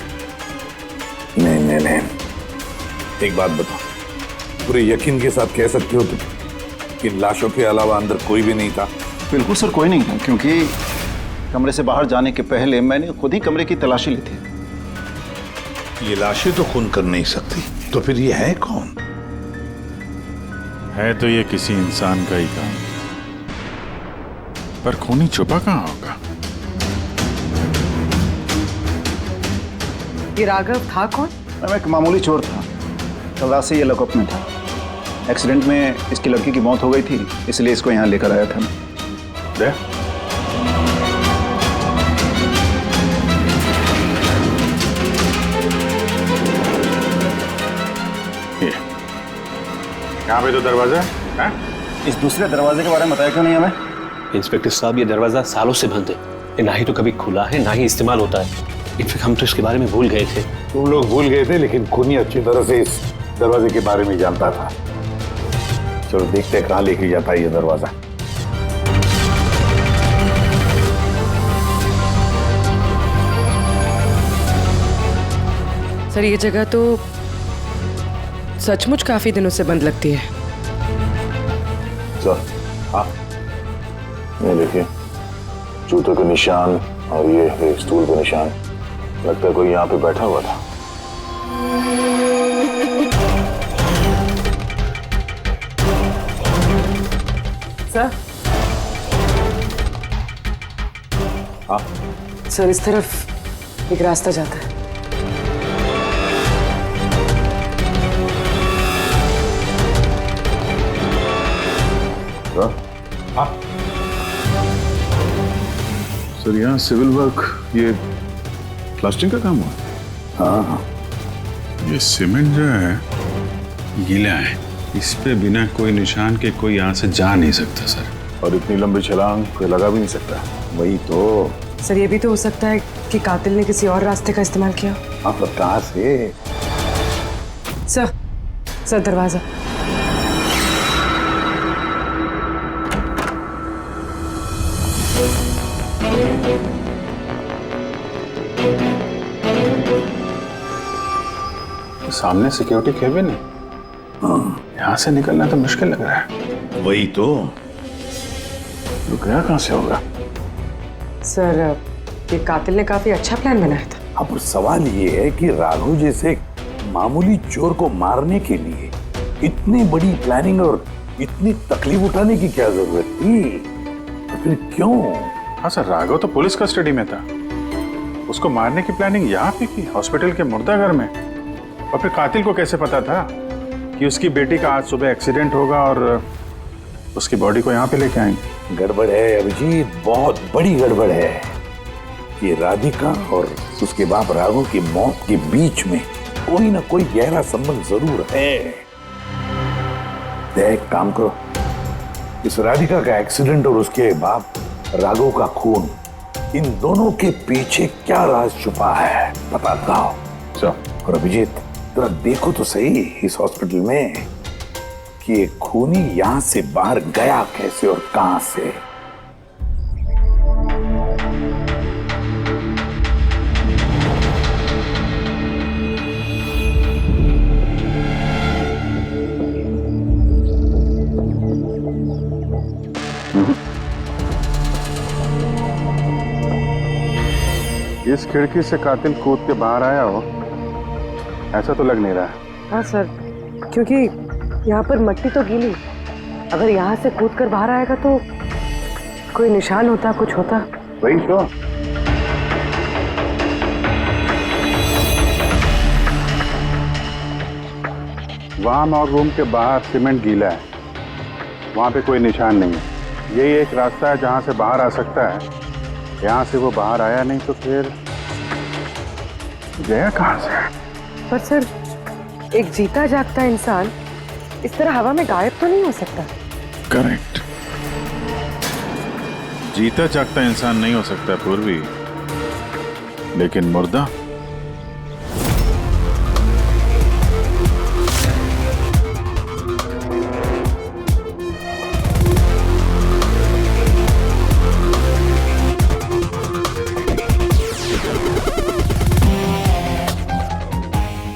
P: नहीं नहीं नहीं, एक बात बताओ, पूरे यकीन के साथ कह सकते हो तुम कि लाशों के अलावा अंदर कोई भी नहीं था?
J: बिल्कुल सर, कोई नहीं था, क्योंकि कमरे से बाहर जाने के पहले मैंने खुद ही कमरे की तलाशी ली थी।
P: ये लाशें तो खून कर नहीं सकती, तो फिर ये है कौन?
G: है तो ये किसी इंसान का ही काम, पर खूनी छुपा कहाँ होगा?
L: ये राघव था कौन?
J: मैं एक मामूली चोर था। कल रात से ये लॉकअप में था। एक्सीडेंट में इसकी लड़की की मौत हो गई थी, इसलिए इसको यहाँ लेकर आया था।
N: दे। यहाँ पे तो दरवाजा है।
J: इस दूसरे दरवाजे के बारे में बताया क्यों नहीं हमें?
S: इंस्पेक्टर साहब, ये दरवाजा सालों से बंद है। ये ना ही तो कभी खुला है, ना ही इस्तेमाल होता है। इनफैक्ट हम तो इसके बारे में भूल गए थे।
P: तुम लोग भूल गए थे, लेकिन खूनी अच्छी तरह से इस दरवाजे के बारे में जानता था। चलो देखते हैं कहाँ लेके जाता है ये दरवाजा।
K: सर ये जगह तो सचमुच काफी दिनों से बंद लगती है।
H: सर, हाँ, ये देखिए, जूतों के निशान और ये स्टूल के निशान। लगता है कोई यहाँ पे बैठा हुआ था।
K: सर,
H: हाँ
K: सर इस तरफ एक रास्ता जाता है।
H: हाँ
N: सर, यहाँ सिविल वर्क, ये प्लास्टिक का काम हुआ?
H: हाँ हाँ।
G: ये सीमेंट जो है गीला है, इस पे बिना कोई निशान के कोई यहाँ से जा नहीं सकता सर।
H: और इतनी लंबी छलांग कोई लगा भी नहीं सकता। वही तो।
K: सर ये भी तो हो सकता है कि कातिल ने किसी और रास्ते का इस्तेमाल किया।
H: हाँ, पर कहाँ से?
K: सर दरवाजा।
N: सामने सिक्योरिटी केबिन है। यहाँ से निकलना तो मुश्किल लग रहा है।
P: वही तो
N: गया कहाँ से होगा?
K: सर ये कातिल ने काफी अच्छा प्लान बनाया था।
P: अब सवाल ये है कि राघव जैसे मामूली चोर को मारने के लिए इतनी बड़ी प्लानिंग और इतनी तकलीफ उठाने की क्या जरूरत थी? तो फिर क्यों?
N: हाँ सर, राघव तो पुलिस कस्टडी में था। उसको मारने की प्लानिंग यहाँ पे की, हॉस्पिटल के मुर्दाघर में। और फिर कातिल को कैसे पता था कि उसकी बेटी का आज सुबह एक्सीडेंट होगा और उसकी बॉडी को यहाँ पे लेके आएंगे?
P: गड़बड़ है अभिजीत, बहुत बड़ी गड़बड़ है। ये राधिका और उसके बाप राघव की मौत के बीच में कोई ना कोई गहरा संबंध जरूर है। देख, काम करो, इस राधिका का एक्सीडेंट और उसके बाप राघव का खून, इन दोनों के पीछे क्या राज छुपा है पता लगाओ। और अभिजीत, जरा देखो तो सही इस हॉस्पिटल में कि ये खूनी यहां से बाहर गया कैसे और कहां से।
N: इस खिड़की से कातिल कूद के बाहर आया हो, ऐसा तो लग नहीं रहा है।
I: हाँ सर, क्योंकि यहाँ पर मट्टी तो गीली, अगर यहाँ से कूद कर बाहर आएगा तो कोई निशान होता, कुछ होता।
N: वही तो। वहां मॉक रूम के बाहर सीमेंट गीला है, वहां पे कोई निशान नहीं है। यही एक रास्ता है जहां से बाहर आ सकता है। यहाँ से वो बाहर आया नहीं तो फिर गया कहाँ से?
I: पर सर, एक जीता जागता इंसान इस तरह हवा में गायब तो नहीं हो सकता।
G: करेक्ट। जीता जागता इंसान नहीं हो सकता पूर्वी, लेकिन मुर्दा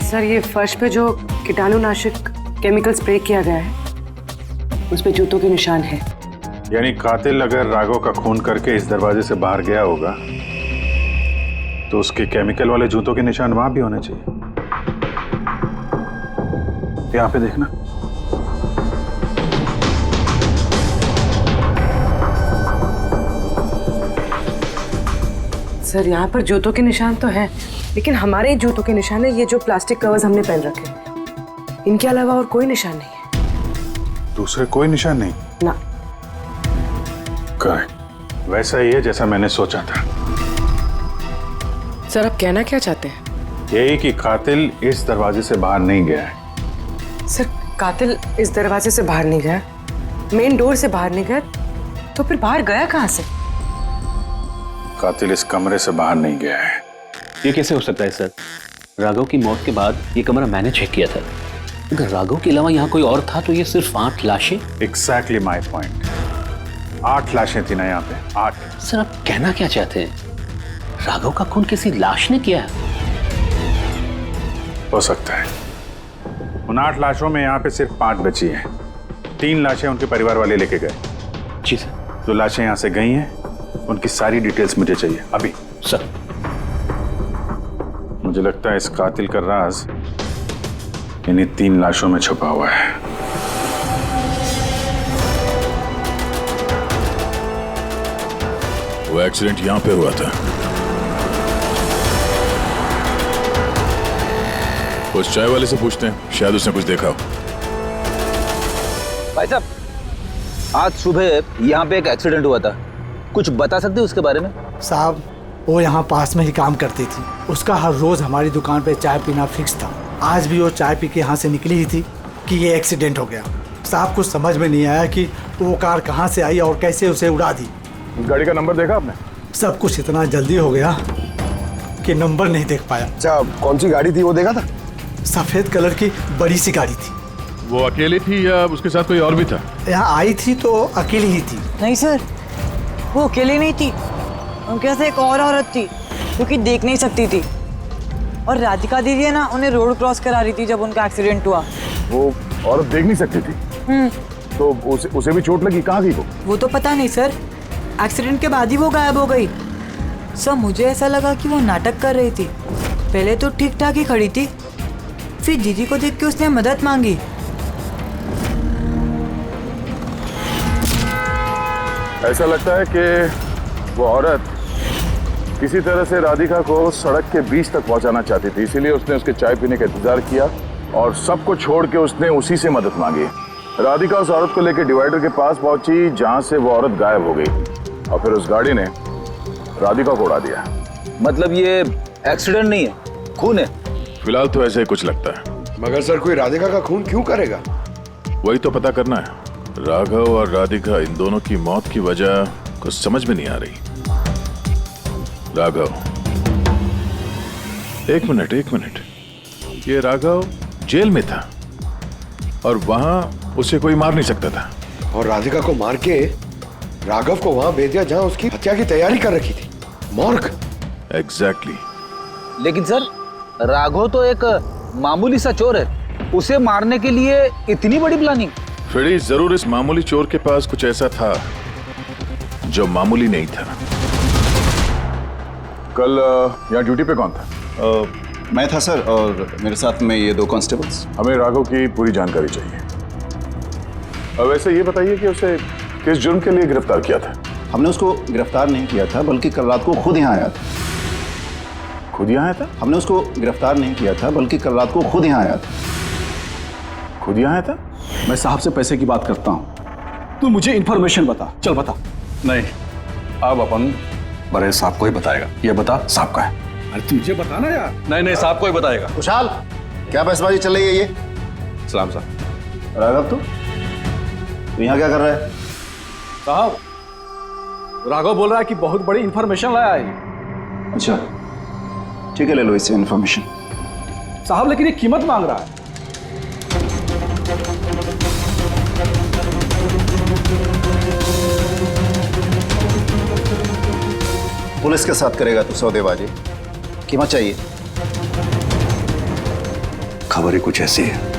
I: सर, ये फर्श पे जो कीटाणुनाशक केमिकल स्प्रे किया गया है, उस पे जूतों के निशान है।
N: यानी कातिल अगर राघव का खून करके इस दरवाजे से बाहर गया होगा तो उसके केमिकल वाले जूतों के निशान वहां भी होने चाहिए। यहाँ पे देखना।
I: सर, यहाँ पर जूतों के निशान तो है, लेकिन हमारे ही जूतों के निशान है ये जो प्लास्टिक कवर्स हमने पहन रखे हैं। इनके अलावा और कोई निशान नहीं है।
N: दूसरे कोई निशान नहीं
I: ना।
N: करेक्ट, वैसा ही है जैसा मैंने सोचा था।
I: सर, आप कहना क्या चाहते हैं?
N: यही कि कातिल इस दरवाजे से बाहर नहीं गया है।
I: सर, कातिल इस दरवाजे से बाहर नहीं गया, मेन डोर से बाहर नहीं गया, तो फिर बाहर गया कहाँ से?
N: कातिल इस कमरे से बाहर नहीं गया है।
S: ये कैसे हो सकता है सर? राघव की मौत के बाद ये कमरा मैंने चेक किया था। अगर राघव के अलावा यहाँ कोई और था तो ये सिर्फ 8 लाशें।
N: Exactly my point. 8 लाशें थी ना यहाँ पे, 8।
S: सर, आप कहना क्या चाहते हैं? राघव का खून किसी लाश ने किया है?
N: हो सकता है। उन 8 लाशों में यहाँ पे सिर्फ 5 बची हैं। 3 लाशें उनके परिवार वाले लेके गए।
S: जी सर।
N: जो लाशें यहाँ से गई हैं उनकी सारी डिटेल्स मुझे चाहिए अभी।
S: सर,
N: मुझे लगता है इस कातिल का राज इन्हीं 3 लाशों में छुपा हुआ है।
G: वो एक्सीडेंट यहां पे हुआ था। उस चाय वाले से पूछते हैं, शायद उसने कुछ देखा हो।
T: भाई साहब, आज सुबह यहाँ पे एक एक्सीडेंट हुआ था, कुछ बता सकते हो उसके बारे में?
U: साहब, वो यहाँ पास में ही काम करती थी। उसका हर रोज हमारी दुकान पे चाय पीना फिक्स था। आज भी वो चाय पी के यहाँ से निकली ही थी कि ये एक्सीडेंट हो गया। साहब, कुछ समझ में नहीं आया कि वो कार कहाँ से आई और कैसे उसे उड़ा दी।
N: गाड़ी का नंबर देखा आपने?
U: सब कुछ इतना जल्दी हो गया कि नंबर नहीं देख पाया।
M: अच्छा, कौन सी गाड़ी थी वो देखा था?
U: सफेद कलर की बड़ी सी गाड़ी थी।
G: वो अकेली थी या उसके साथ कोई और भी था?
U: यहाँ आई थी तो अकेली ही थी।
V: नहीं सर, वो अकेली नहीं थी, उनके साथ एक और औरत थी जो कि देख नहीं सकती थी। और राधिका दीदी है ना, उन्हें रोड क्रॉस करा रही थी जब उनका एक्सीडेंट हुआ।
N: वो औरत देख नहीं सकती थी? तो उसे भी चोट लगी? कहाँ गई
V: वो तो पता नहीं सर, एक्सीडेंट के बाद ही वो गायब हो गई। सर, मुझे ऐसा लगा कि वो नाटक कर रही थी। पहले तो ठीक ठाक ही खड़ी थी, फिर दीदी को देख के उसने मदद मांगी।
N: ऐसा लगता है कि वो औरत किसी तरह से राधिका को सड़क के बीच तक पहुंचाना चाहती थी, इसीलिए उसने उसके चाय पीने का इंतजार किया और सबको छोड़ के उसने उसी से मदद मांगी। राधिका उस औरत को लेकर डिवाइडर के पास पहुंची जहां से वो औरत गायब हो गई और फिर उस गाड़ी ने राधिका को उड़ा दिया।
T: मतलब ये एक्सीडेंट नहीं है, खून है?
G: फिलहाल तो ऐसे ही कुछ लगता है।
M: मगर सर, कोई राधिका का खून क्यों करेगा?
G: वही तो पता करना है। राघव और राधिका, इन दोनों की मौत की वजह कुछ समझ में नहीं आ रही। राघव, एक मिनट, ये राघव जेल में था और वहां उसे कोई मार नहीं सकता था,
M: और राधिका को मार के राघव को वहां भेज दिया जहां उसकी हत्या की तैयारी कर रखी थी, मॉर्ग।
G: एग्जैक्टली।
T: लेकिन सर, राघव तो एक मामूली सा चोर है, उसे मारने के लिए इतनी बड़ी प्लानिंग?
G: फ्रेडी, जरूर इस मामूली चोर के पास कुछ ऐसा था
N: जो मामूली नहीं था। कल यहाँ ड्यूटी पे कौन था?
J: मैं था सर, और मेरे साथ में ये 2 कांस्टेबल्स।
N: हमें राघव की पूरी जानकारी चाहिए। वैसे ये बताइए कि उसे किस जुर्म के लिए गिरफ्तार किया था?
J: हमने उसको गिरफ्तार नहीं किया था, बल्कि कल रात को खुद यहाँ आया था।
N: खुद यहाँ आया था?
J: हमने उसको गिरफ्तार नहीं किया था, बल्कि कल रात को खुद यहाँ आया था।
N: खुद यहाँ आया था?
R: मैं साहब से पैसे की बात करता हूँ, तू मुझे इंफॉर्मेशन बता। चल बता।
H: नहीं, अब अपन बड़े साहब को ही बताएगा। ये बता साहब का है।
R: अरे तुझे बताना यार।
H: नहीं, साहब को ही बताएगा।
J: खुशहाल, क्या बहसबाजी चल रही है ये?
H: सलाम साहब।
J: राघव, तू यहाँ क्या कर रहा है?
R: साहब, राघव बोल रहा है कि बहुत बड़ी इंफॉर्मेशन लाया है।
J: अच्छा, ठीक है, ले लो इससे इंफॉर्मेशन।
R: साहब लेकिन ये कीमत मांग रहा है।
J: पुलिस के साथ करेगा तो सौदेबाजी, कीमत चाहिए।
H: खबर ही कुछ ऐसी है।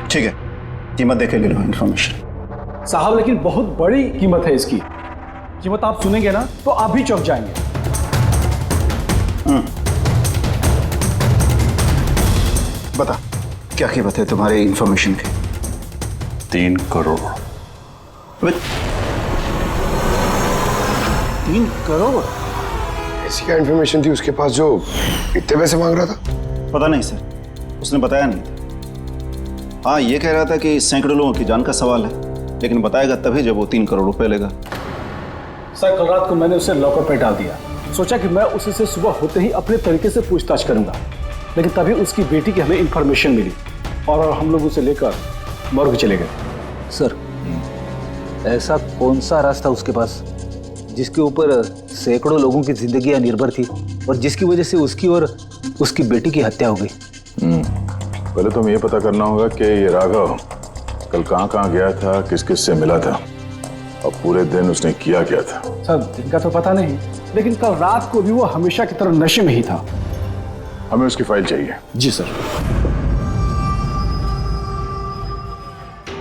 J: ठीक है, कीमत देखे ले लो इंफॉर्मेशन।
R: साहब लेकिन बहुत बड़ी कीमत है इसकी। कीमत आप सुनेंगे ना तो आप भी चौंक जाएंगे।
J: बता, क्या कीमत है तुम्हारी इंफॉर्मेशन की?
H: 3 करोड़।
J: 3 करोड़?
M: ऐसी क्या इंफॉर्मेशन थी उसके पास जो इतने पैसे मांग रहा था?
J: पता नहीं सर, उसने बताया नहीं। हाँ, ये कह रहा था कि सैकड़ों लोगों की जान का सवाल है, लेकिन बताएगा तभी जब वो 3 करोड़ रुपए लेगा।
R: सर, कल रात को मैंने उसे लॉकर पे डाल दिया। सोचा कि मैं उसी से सुबह होते ही अपने तरीके से पूछताछ करूंगा, लेकिन तभी उसकी बेटी की हमें इंफॉर्मेशन मिली और हम लोग उसे लेकर मॉर्ग चले गए।
T: सर, ऐसा कौन सा रास्ता उसके पास जिसके ऊपर सैकड़ों लोगों की जिंदगियां निर्भर थी और जिसकी वजह से उसकी और उसकी बेटी की हत्या हो गई?
N: पहले तो हमें ये पता करना होगा कि ये राघव कल कहाँ गया था, किस किस से मिला था और पूरे दिन उसने किया क्या था।
R: सर, दिन का तो पता नहीं, लेकिन कल रात को भी वो हमेशा की तरह नशे में ही था।
N: हमें उसकी फाइल चाहिए।
R: जी सर।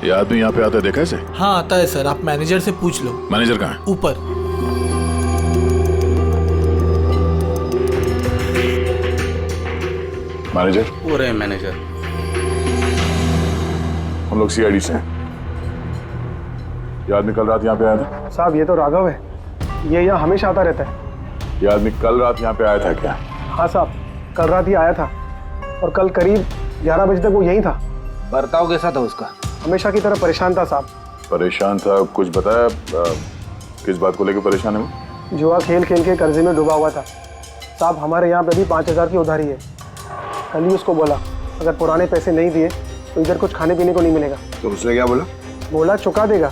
N: ये आदमी यहाँ पे आता है, देखा इसे?
U: हाँ, आता है सर, आप मैनेजर से पूछ लो।
N: मैनेजर कहाँ है?
U: ऊपर।
N: मैनेजर?
S: वो रहे मैनेजर।
N: हम लोग सीआईडी से हैं। ये आदमी कल रात यहाँ पे आया था?
D: साहब, ये तो राघव है, ये यहाँ हमेशा आता रहता है।
N: ये आदमी कल रात यहाँ पे आया था क्या?
D: हाँ साहब, कल रात ही आया था और कल करीब 11 बजे तक वो यहीं था।
T: बर्ताव कैसा था उसका?
D: हमेशा की तरह परेशान था साहब।
N: परेशान था? कुछ बताया किस बात को लेकर परेशान है वो?
D: जुआ खेल खेल के कर्जे में डूबा हुआ था साहब। हमारे यहाँ पे भी 5000 की उधारी है। कल ही उसको बोला अगर पुराने पैसे नहीं दिए तो इधर कुछ खाने पीने को नहीं मिलेगा।
M: तो उसने क्या बोला?
D: बोला चुका देगा।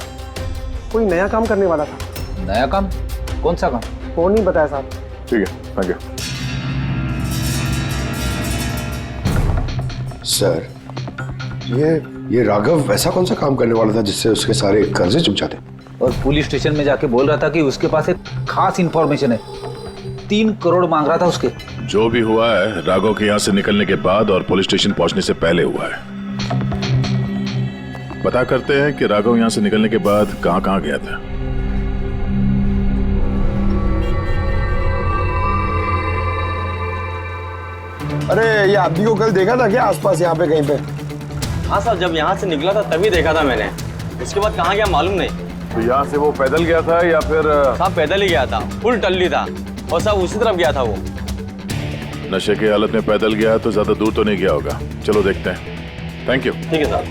D: कोई नया काम करने वाला था।
T: नया काम? कौन सा काम?
D: वो नहीं बताया साहब।
N: ठीक है, थैंक यू।
M: सर, ये राघव वैसा कौन सा काम करने वाला था जिससे उसके सारे कर्जे चुक जाते?
T: और पुलिस स्टेशन में जाके बोल रहा था कि उसके पास एक खास इंफॉर्मेशन है। 3 करोड़ मांग रहा था उसके।
N: जो भी हुआ है राघव के यहाँ से निकलने के बाद और पुलिस स्टेशन पहुंचने से पहले हुआ है। पता करते हैं कि राघव यहाँ से निकलने के बाद कहाँ गया था।
M: अरे, ये आदमी को कल देखा था क्या आसपास यहाँ पे कहीं पे?
F: हाँ साहब, जब यहाँ से निकला था तभी देखा था मैंने। इसके बाद कहाँ गया मालूम नहीं।
N: तो यहाँ से वो पैदल गया था या फिर?
F: साहब पैदल ही गया था, फुल टल्ली था और साहब उसी तरफ गया था वो।
N: नशे की हालत में पैदल गया तो ज्यादा दूर तो नहीं गया होगा। चलो देखते हैं। Thank you.
F: ठीक है साहब।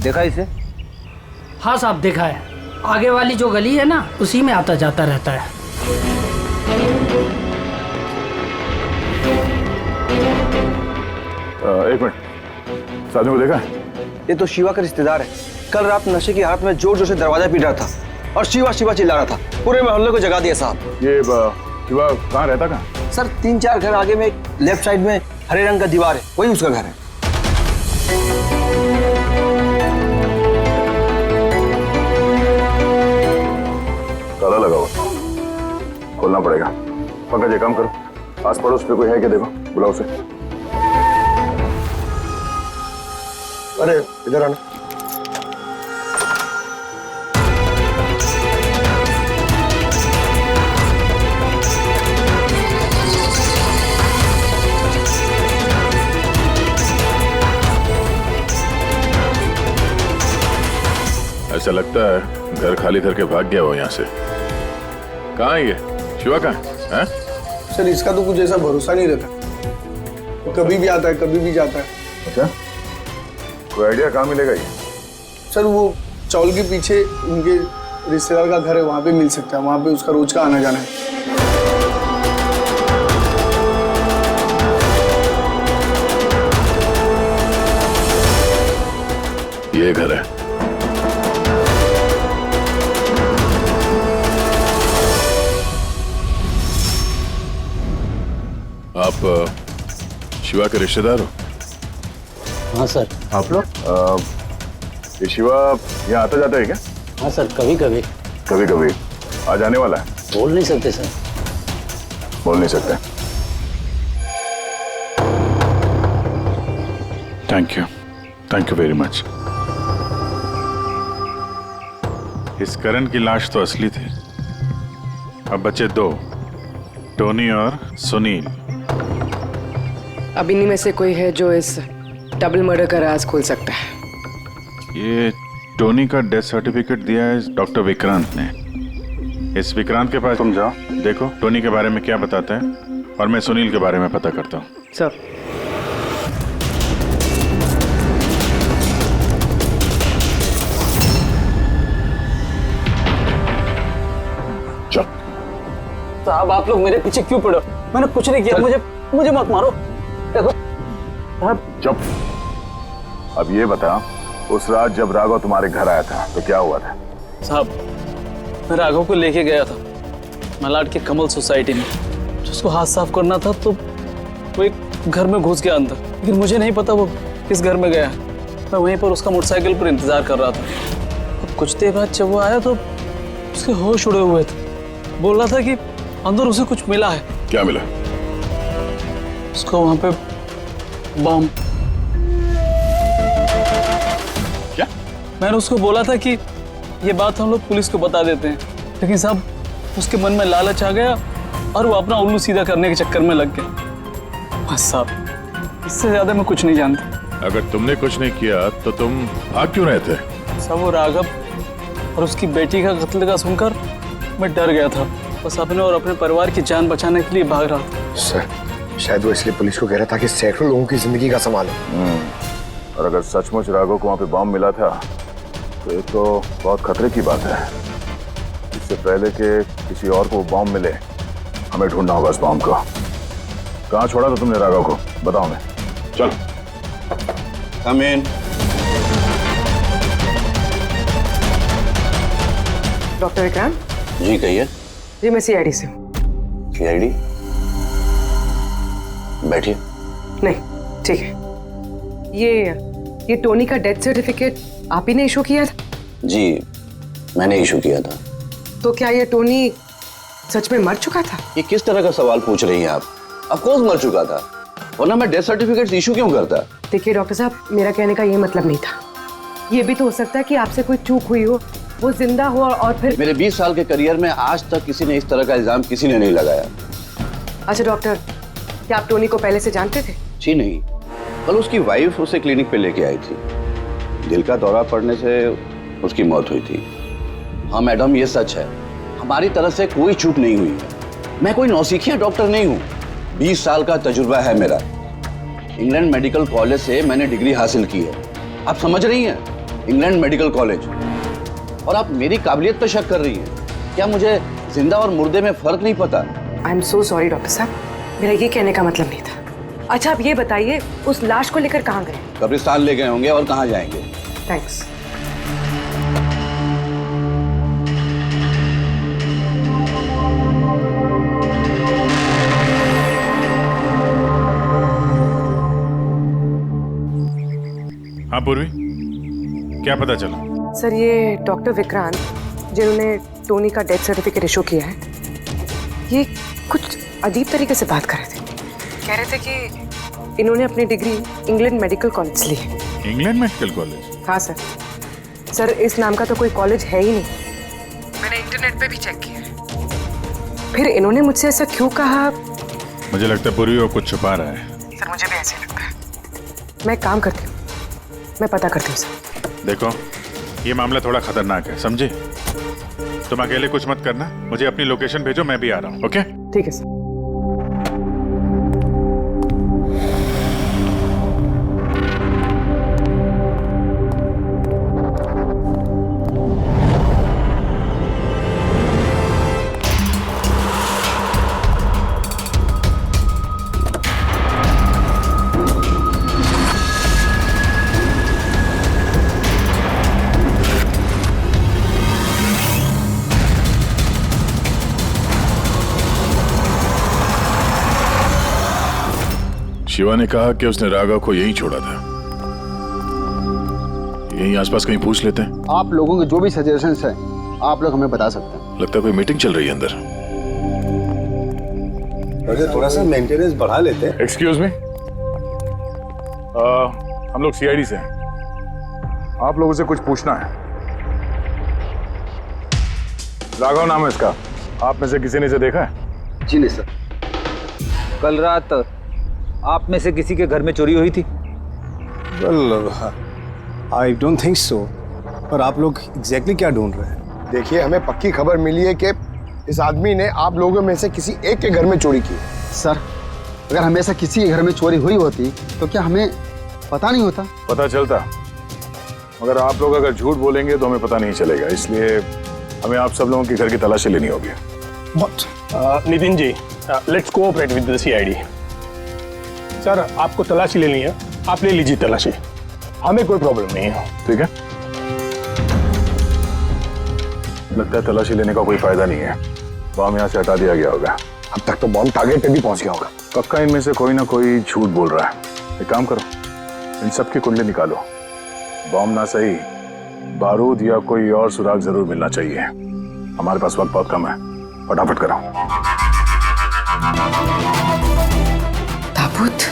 T: देखा इसे?
W: हाँ साहब, देखा है। आगे वाली जो गली है ना, उसी में आता जाता रहता है।
N: एक मिनट, साधु को देखा है?
O: ये तो शिवा का रिश्तेदार है। कल रात नशे की हालत में जोर जोर से दरवाजा पीट रहा था और शिवा शिवा चिल्ला रहा था। पूरे मोहल्ले को जगा दिया साहब।
N: ये शिवा कहाँ रहता? कहाँ
O: सर? 3-4 घर आगे में लेफ्ट साइड में हरे रंग का दीवार है, वही उसका घर है।
H: पंकज एक काम करो, आस पड़ोस पे कोई है क्या देखो, बुलाओ उसे।
M: अरे इधर आना।
H: ऐसा लगता है घर खाली करके भाग गया हो यहाँ से। कहाँ है ये शिवा, कहाँ है?
O: सर इसका तो कुछ ऐसा भरोसा नहीं रहता, कभी भी आता है कभी भी जाता है।
H: अच्छा, कोई आइडिया कहाँ मिलेगा ये?
O: सर वो चौल के पीछे उनके रिश्तेदार का घर है, वहाँ पे मिल सकता है, वहाँ पे उसका रोज का आना जाना है।
H: ये घर है। आप शिवा के रिश्तेदार हो?
S: हाँ सर।
H: आप लोग? ये शिवा यहाँ आता जाता है क्या?
S: हाँ सर, कभी कभी।
H: कभी कभी आज आने वाला है?
S: बोल नहीं सकते सर।
H: बोल नहीं सकते। Thank you very much.
G: इस करण की लाश तो असली थी। अब बचे दो, टोनी और सुनील।
K: अब इन्हीं में से कोई है जो इस डबल मर्डर का राज खोल सकता है।
G: ये टोनी का डेथ सर्टिफिकेट दिया है डॉक्टर विक्रांत ने। इस विक्रांत के पास तुम जाओ, देखो टोनी के बारे में क्या बताता है, और मैं सुनील के बारे में पता करता हूँ।
K: सर।
O: साहब आप लोग मेरे पीछे क्यों पड़े? मैंने कुछ नहीं किया, मुझे मत मारो। देखो
H: चुप। अब ये बता, उस रात जब राघव तुम्हारे घर आया था तो क्या हुआ था?
O: साहब मैं राघव को लेके गया था मलाड के कमल सोसाइटी में, उसको हाथ साफ करना था तो वो एक घर में घुस गया अंदर, लेकिन मुझे नहीं पता वो किस घर में गया। मैं वहीं पर उसका मोटरसाइकिल पर इंतजार कर रहा था। अब कुछ देर बाद जब वो आया तो उसके होश उड़े हुए थे, बोल रहा था कि अंदर उसे कुछ मिला है।
H: क्या मिला?
O: उसको वहां पे बम।
H: क्या?
O: मैंने उसको बोला था कि ये बात हम लोग पुलिस को बता देते हैं, लेकिन साहब उसके मन में लालच आ गया और वो अपना उल्लू सीधा करने के चक्कर में लग गया। बस साहब, इससे ज्यादा मैं कुछ नहीं जानता।
H: अगर तुमने कुछ नहीं किया तो तुम भाग क्यों रहे थे?
O: सब वो राघव और उसकी बेटी का कत्ल का सुनकर मैं डर गया था, बस अपने और अपने परिवार की जान बचाने के लिए भाग रहा था।
M: सर शायद वो इसलिए पुलिस को कह रहा था कि सैकड़ों लोगों की जिंदगी का सवाल है।
H: और अगर सचमुच राघव को वहां पे बम मिला था तो ये तो बहुत खतरे की बात है। इससे पहले कि किसी और को बम मिले, हमें ढूंढना होगा इस बम को। कहाँ छोड़ा था तुमने राघव को? बताओ। मैं चल।
J: कम इन।
K: डॉक्टर विक्रांत
S: जी कहिए।
K: जी मैं सीआईडी से हूँ।
S: सीआईडी? बैठिए।
K: नहीं ठीक है। ये टोनी का डेथ सर्टिफिकेट आप ही ने इशू किया था?
S: जी मैंने इशू किया था।
K: तो क्या ये टोनी सच में मर चुका था?
S: ये किस तरह का सवाल पूछ रही हैं आप? ऑफ कोर्स मर चुका था, वरना मैं डेथ सर्टिफिकेट इशू क्यों करता?
K: देखिए डॉक्टर साहब, मेरा कहने का ये मतलब नहीं था। ये भी तो हो सकता है कि आपसे कोई चूक हुई हो, वो जिंदा हुआ और फिर।
S: मेरे 20 साल के करियर में आज तक किसी ने इस तरह का इल्जाम किसी ने नहीं लगाया।
K: अच्छा डॉक्टर, क्या आप टोनी को पहले से जानते थे?
S: जी नहीं, कल उसकी वाइफ उसे क्लिनिक पे लेके आई थी। दिल का दौरा पड़ने से उसकी मौत हुई थी। हाँ मैडम, ये सच है, हमारी तरफ से कोई चूक नहीं हुई है। मैं कोई नौसिखिया डॉक्टर नहीं हूँ, 20 साल का तजुर्बा है मेरा। इंग्लैंड मेडिकल कॉलेज से मैंने डिग्री हासिल की है। आप समझ रही हैं? England medical college. और आप मेरी काबिलियत पर शक कर रही हैं। क्या मुझे जिंदा और मुर्दे में फर्क नहीं पता?
K: I am so sorry doctor साहब, मेरा ये कहने का मतलब नहीं था। अच्छा आप ये बताइए, उस लाश को लेकर कहाँ गए?
S: कब्रिस्तान ले गए होंगे, और कहाँ जाएंगे।
K: थैंक्स।
G: हाँ पूर्वी, क्या पता चला?
K: सर ये डॉक्टर विक्रांत जिन्होंने टोनी का डेथ सर्टिफिकेट इशू किया है, ये कुछ अजीब तरीके से बात कर रहे थे। कह रहे थे कि इन्होंने अपनी डिग्री इंग्लैंड मेडिकल कॉलेज से ली है।
G: England medical college?
K: हाँ सर। सर इस नाम का तो कोई कॉलेज है ही नहीं। मैंने इंटरनेट पे भी चेक किया है। फिर इन्होंने मुझसे ऐसा क्यों कहा?
G: मुझे लगता है पूर्वी वो कुछ छुपा रहा है।
K: सर मुझे भी ऐसे लगता है। मैं काम करती हूँ, मैं पता करती हूँ सर।
G: देखो ये मामला थोड़ा खतरनाक है, समझे? तुम अकेले कुछ मत करना, मुझे अपनी लोकेशन भेजो, मैं भी आ रहा हूँ। ओके
K: ठीक है सर।
H: शिवा ने कहा कि उसने राघव को यहीं छोड़ा था। यहीं आसपास कहीं पूछ लेते हैं।
A: आप लोगों के जो भी सजेशंस हैं आप लोग हमें बता सकते हैं।
H: लगता है कोई मीटिंग चल रही है अंदर।
P: वैसे थोड़ा सा मेंटेनेंस बढ़ा लेते हैं।
N: एक्सक्यूज मी, हम लोग सीआईडी से हैं, आप लोगों से कुछ पूछना है। राघव नाम है इसका, आप में से किसी ने इसे देखा है?
T: जी नहीं सर। कल रात आप में से किसी के घर में चोरी हुई थी?
M: Well I don't think so. पर आप लोग एग्जैक्टली क्या ढूंढ रहे हैं? देखिए हमें पक्की खबर मिली है कि इस आदमी ने आप लोगों में से किसी एक के घर में चोरी की।
A: सर अगर हमेशा किसी के घर में चोरी हुई होती तो क्या हमें पता नहीं होता?
N: पता चलता, मगर आप लोग अगर झूठ बोलेंगे तो हमें पता नहीं चलेगा, इसलिए हमें आप सब लोगों के घर की तलाशी लेनी होगी।
R: Nitin ji, let's cooperate with the CID. Sir आपको तलाशी लेनी है, आप ले लीजिए तलाशी, हमें कोई प्रॉब्लम नहीं है।
N: ठीक है, लगता है तलाशी लेने का कोई फायदा नहीं है, बॉम्ब यहाँ से हटा दिया गया होगा।
M: अब तक तो बॉम्ब टारगेट पे भी पहुंच गया होगा।
N: पक्का इनमें से कोई ना कोई झूठ बोल रहा है। एक काम करो, इन सब की कुंडली निकालो, बॉम्ब ना सही बारूद या कोई और सुराग जरूर मिलना चाहिए। हमारे पास वक्त बहुत कम है, फटाफट करो।
K: ताबूत,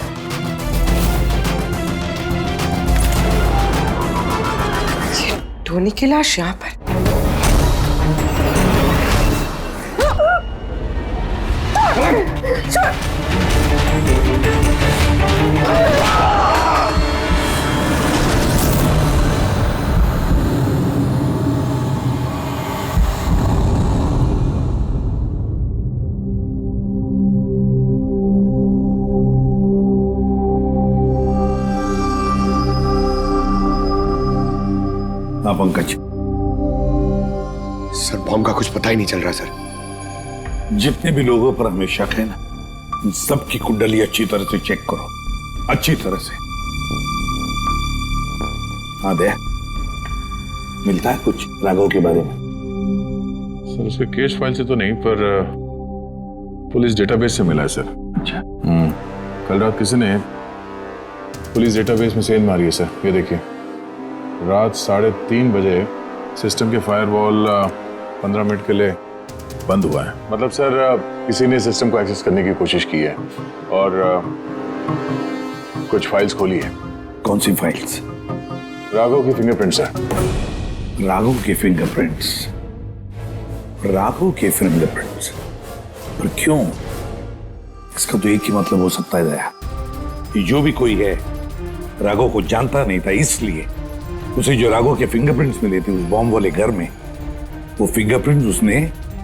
K: ये धोनी की लाश यहाँ पर।
P: हाँ पंकज।
M: सर बॉम्ब का कुछ पता ही नहीं चल रहा सर।
P: जितने भी लोगों पर हमें शक है ना, उन सबकी कुंडली अच्छी तरह से चेक करो, अच्छी तरह से। हाँ दे, मिलता है कुछ राघव के बारे में?
H: सर उसके केस फाइल से तो नहीं, पर पुलिस डेटाबेस से मिला है सर।
P: अच्छा।
H: कल रात किसी ने पुलिस डेटाबेस में सेंध मारी है सर। ये देखिए, रात 3:30 बजे सिस्टम के फायरवॉल 15 मिनट के लिए बंद हुआ है। मतलब सर किसी ने सिस्टम को एक्सेस करने की कोशिश की है और कुछ फाइल्स खोली है।
P: कौन सी फाइल्स?
H: राघव के फिंगरप्रिंट्स है।
P: राघव के फिंगरप्रिंट्स? राघव के फिंगरप्रिंट्स? पर क्यों? इसका तो एक ही मतलब हो सकता है दया, कि जो भी कोई है राघव को जानता नहीं था, इसलिए उसे जो राघव के फिंगरप्रिंट्स मिले थे उस बॉम्ब वाले घर में, वो फिंगरप्रिंट्स उसने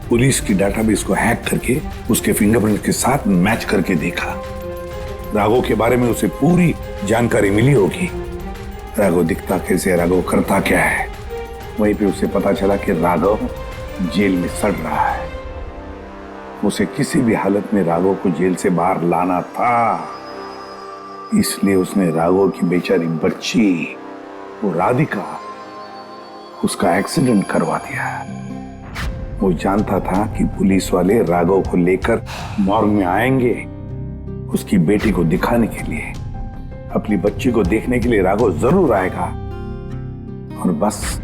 P: पुलिस की डाटाबेस को हैक करके उसके फिंगरप्रिंट के साथ मैच करके देखा। राघव के बारे में उसे पूरी जानकारी मिली होगी, राघव दिखता कैसे, राघव करता क्या है। वहीं पे उसे पता चला कि राघव जेल में सड़ रहा है। उसे किसी भी हालत में राघव को जेल से बाहर लाना था, इसलिए उसने राघव की बेचारी बच्ची वो राधिका, उसका एक्सीडेंट करवा दिया। वो जानता था कि पुलिस वाले राघव को लेकर मॉर्ग में आएंगे उसकी बेटी को दिखाने के लिए, अपनी बच्ची को देखने के लिए राघव जरूर आएगा। और बस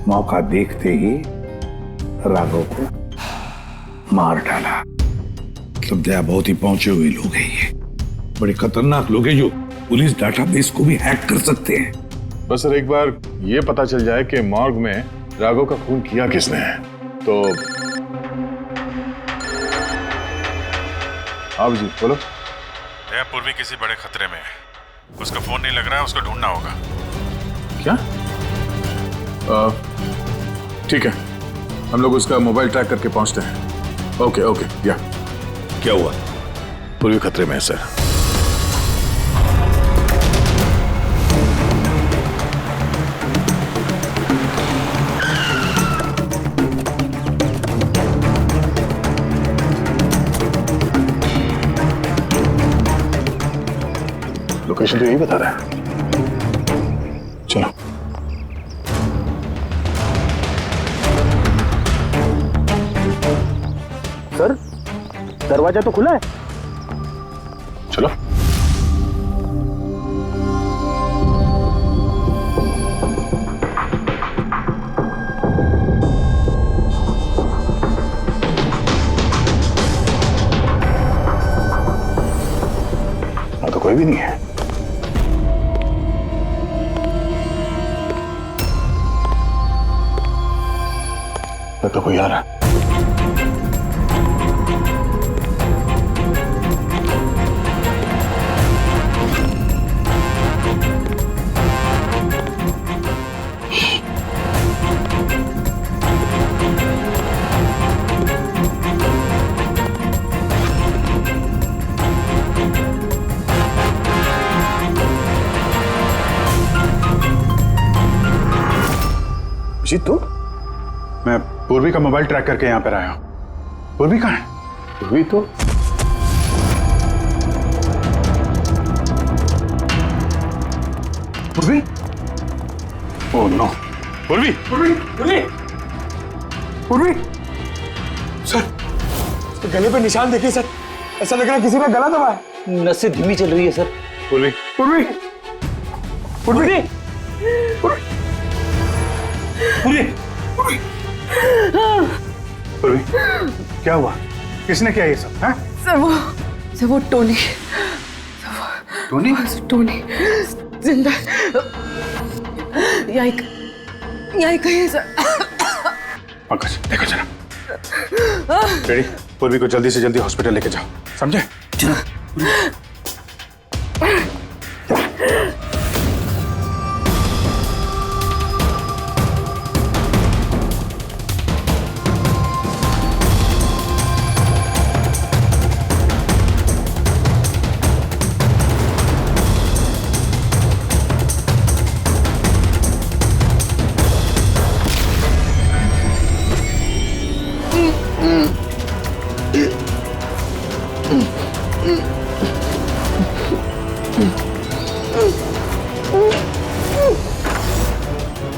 P: मौका देखते ही राघव को मार डाला। मतलब दया बहुत ही पहुंचे हुए लोग हैं ये, बड़े खतरनाक लोग हैं जो पुलिस डाटाबेस को भी हैक कर सकते हैं।
N: बस सर एक बार ये पता चल जाए कि मॉर्ग में राघव का खून किया किसने है तो। आप जी बोलो।
G: दया पूर्वी किसी बड़े खतरे में है, उसका फोन नहीं लग रहा है, उसको ढूंढना होगा।
N: क्या? ठीक है, हम लोग उसका मोबाइल ट्रैक करके पहुंचते हैं। Okay okay. या
P: क्या हुआ?
N: पूर्वी खतरे में है सर। लोकेशन तो यही बता रहा है। चलो।
D: सर दरवाजा तो खुला है।
N: चलो। हाँ तो कोई भी नहीं है। तो कोई आ रहा है। जी तू? मैं पूर्वी का मोबाइल ट्रैक करके यहाँ पर आया हूँ। पूर्वी कहाँ है? पूर्वी तो पूर्वी? Oh no. पूर्वी पूर्वी पूर्वी
D: पूर्वी सर, इसके गले पे निशान देखिए सर, ऐसा लग रहा है किसी ने गला दबाया।
T: नसें धीमी चल रही है सर।
N: पूर्वी
D: पूर्वी पूर्वी पूर्वी
N: पूर्वी पूर्वी क्या हुआ? किसने किया ये सब?
K: सर वो टोनी।
N: टोनी?
K: टोनी जिंदा यहीं कहीं है सर।
N: पंकज देखो जरा। रेडी? पूर्वी को जल्दी से जल्दी हॉस्पिटल लेके जाओ, समझे?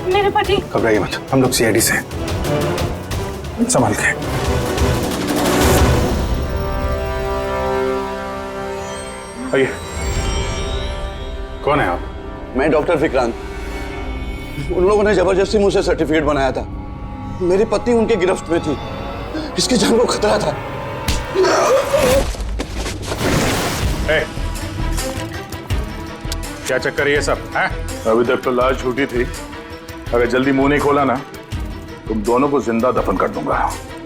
I: मेरे पति।
N: घबराइए मत, हम लोग सीआईडी से हैं। संभाल के। आइए। कौन है आप?
S: मैं डॉक्टर विक्रांत। उन लोगों ने जबरदस्ती मुझसे सर्टिफिकेट बनाया था। मेरी पत्नी उनके गिरफ्त में थी, इसकी जान को खतरा था।
N: क्या चक्कर है ये सब? है? अभी तक तो लाश झूठी थी, अगर जल्दी मुंह नहीं खोला ना तुम दोनों को जिंदा दफन कर दूंगा।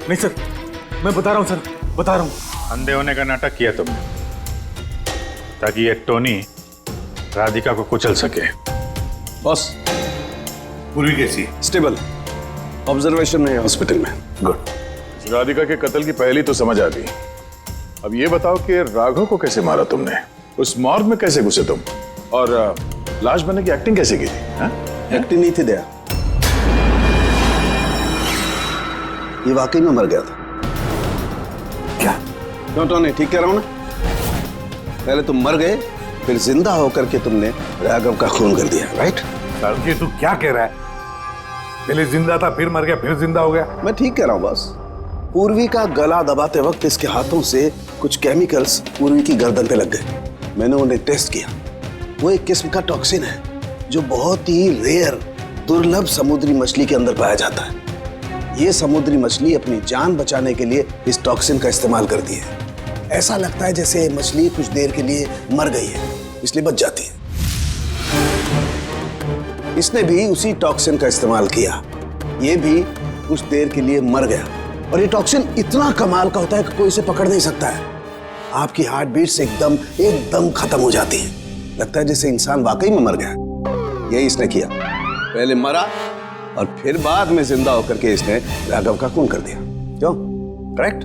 R: नहीं सर, मैं बता रहा हूँ सर, बता रहा हूँ।
N: अंधे होने का नाटक किया तुमने ताकि ये टोनी राधिका को कुचल सके।
P: बॉस पूर्वी कैसी?
S: स्टेबल, ऑब्जर्वेशन में हॉस्पिटल में।
N: गुड। राधिका के कत्ल की पहली तो समझ आ गई। अब ये बताओ कि राघव को कैसे मारा तुमने? उस मॉर्ग में कैसे घुसे तुम? और लाश बनने की एक्टिंग कैसे की थी?
S: एक्टिंग नहीं थी दया, ये वाकई में मर गया था।
N: क्या?
S: क्यों टोनी, ठीक कह रहा हूं ना? पहले तुम मर गए, फिर जिंदा होकर के तुमने राघव का खून कर दिया, राइट?
P: ये तू क्या कह रहा है? पहले जिंदा था, फिर मर गया, फिर जिंदा हो गया।
S: मैं ठीक कह रहा हूं बस। पूर्वी का गला दबाते वक्त इसके हाथों से कुछ केमिकल्स पूर्वी की गर्दन पे लग गए। मैंने उन्हें टेस्ट किया, वो एक किस्म का टॉक्सिन है जो बहुत ही रेयर, दुर्लभ समुद्री मछली के अंदर पाया जाता है। ये समुद्री मछली अपनी जान बचाने के लिए इस टॉक्सिन का इस्तेमाल करती है।
B: ऐसा लगता है जैसे मछली कुछ देर के लिए मर गई है, इसलिए बच जाती है। इसने भी उसी टॉक्सिन का इस्तेमाल किया, ये भी कुछ देर के लिए मर गया। और ये टॉक्सिन इतना कमाल का होता है कि कोई इसे पकड़ नहीं सकता है। आपकी हार्ट बीट्स एकदम खत्म हो जाती है, लगता है जैसे इंसान वाकई में मर गया। यही इसने किया, पहले मरा और फिर बाद में जिंदा होकर के इसने राघव का खून कर दिया। क्यों? करेक्ट?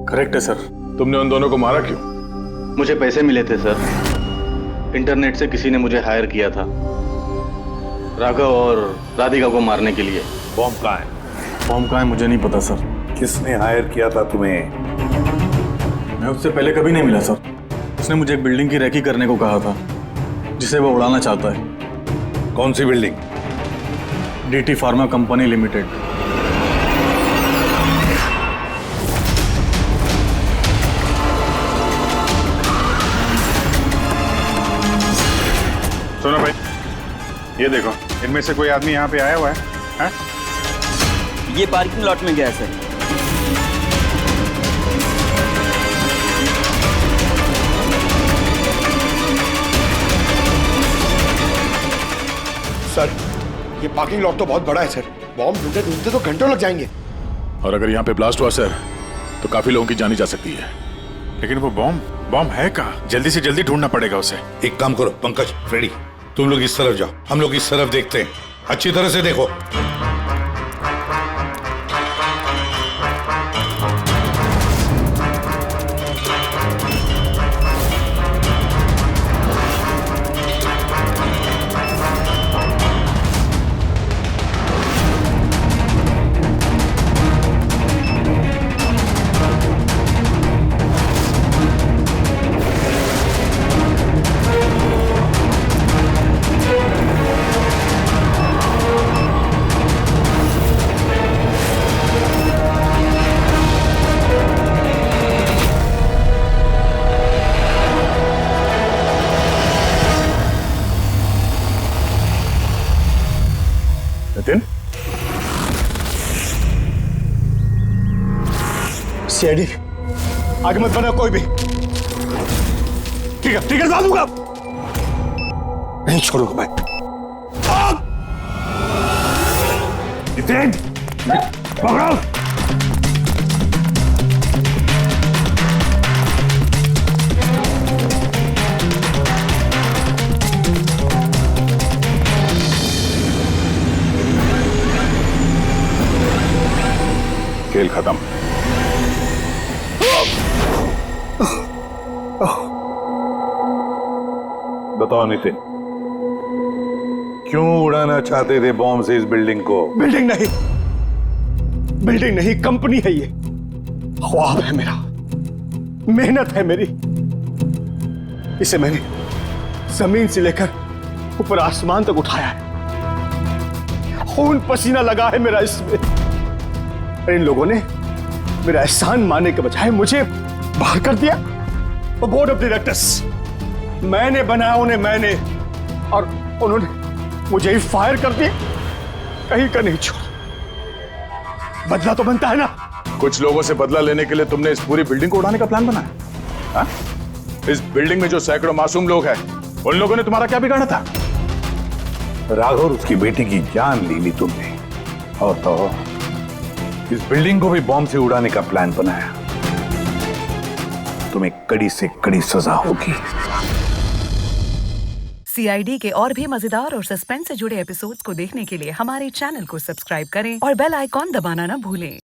N: करेक्ट है सर। तुमने उन दोनों को मारा क्यों?
S: मुझे पैसे मिले थे सर, इंटरनेट से किसी ने मुझे हायर किया था राघव और राधिका को मारने के लिए।
N: बॉम्ब कहाँ है? बॉम्ब कहाँ है मुझे नहीं पता सर।
P: किसने हायर किया था तुम्हें?
N: मैं उससे पहले कभी नहीं मिला सर। उसने मुझे एक बिल्डिंग की रेकी करने को कहा था जिसे वो उड़ाना चाहता है।
P: कौन सी building?
N: DT pharma company limited. सुनो भाई, ये देखो, इनमें से कोई आदमी यहाँ पे आया हुआ है?
F: ये पार्किंग लॉट में गया है सर।
M: सर, ये पार्किंग लॉट तो बहुत बड़ा है सर। बॉम्ब ढूंढते ढूंढते तो घंटों लग जाएंगे।
N: और अगर यहाँ पे ब्लास्ट हुआ सर तो काफी लोगों की जानी जा सकती है। लेकिन वो बॉम्ब है कहाँ? जल्दी से जल्दी ढूंढना पड़ेगा उसे।
P: एक काम करो पंकज, फ्रेडी, तुम लोग इस तरफ जाओ, हम लोग इस तरफ देखते हैं। अच्छी तरह से देखो।
N: नितिन,
M: सीआईडी आगे मत बना कोई भी। ठीक है बता दूंगा, नहीं छोड़ूंगा मैं।
P: नितिन, पकड़ो।
N: खेल खत्म।
P: बताओ नितिन, क्यों उड़ाना चाहते थे बॉम्ब से इस बिल्डिंग को?
M: बिल्डिंग नहीं, कंपनी है ये। ख्वाब है मेरा, मेहनत है मेरी। इसे मैंने जमीन से लेकर ऊपर आसमान तक उठाया है। खून पसीना लगा है मेरा इसमें। इन लोगों ने मेरा एहसान मानने के बजाय मुझे बाहर कर दिया। और बोर्ड ऑफ डायरेक्टर्स मैंने बनाया उन्हें, मैंने, और उन्होंने मुझे ही फायर कर दिया। कहीं का नहीं छोड़ा। बदला तो बनता है ना।
N: कुछ लोगों से बदला लेने के लिए तुमने इस पूरी बिल्डिंग को उड़ाने का प्लान बनाया? हाँ? इस बिल्डिंग में जो सैकड़ों मासूम लोग हैं, उन लोगों ने तुम्हारा क्या बिगाड़ा था?
P: राघव और उसकी बेटी की जान ले ली तुमने, और तो इस बिल्डिंग को भी बॉम्ब से उड़ाने का प्लान बनाया। तुम्हें कड़ी से कड़ी सजा होगी।
C: सीआईडी के और भी मजेदार और सस्पेंस से जुड़े एपिसोड्स को देखने के लिए हमारे चैनल को सब्सक्राइब करें और बेल आइकॉन दबाना ना भूलें।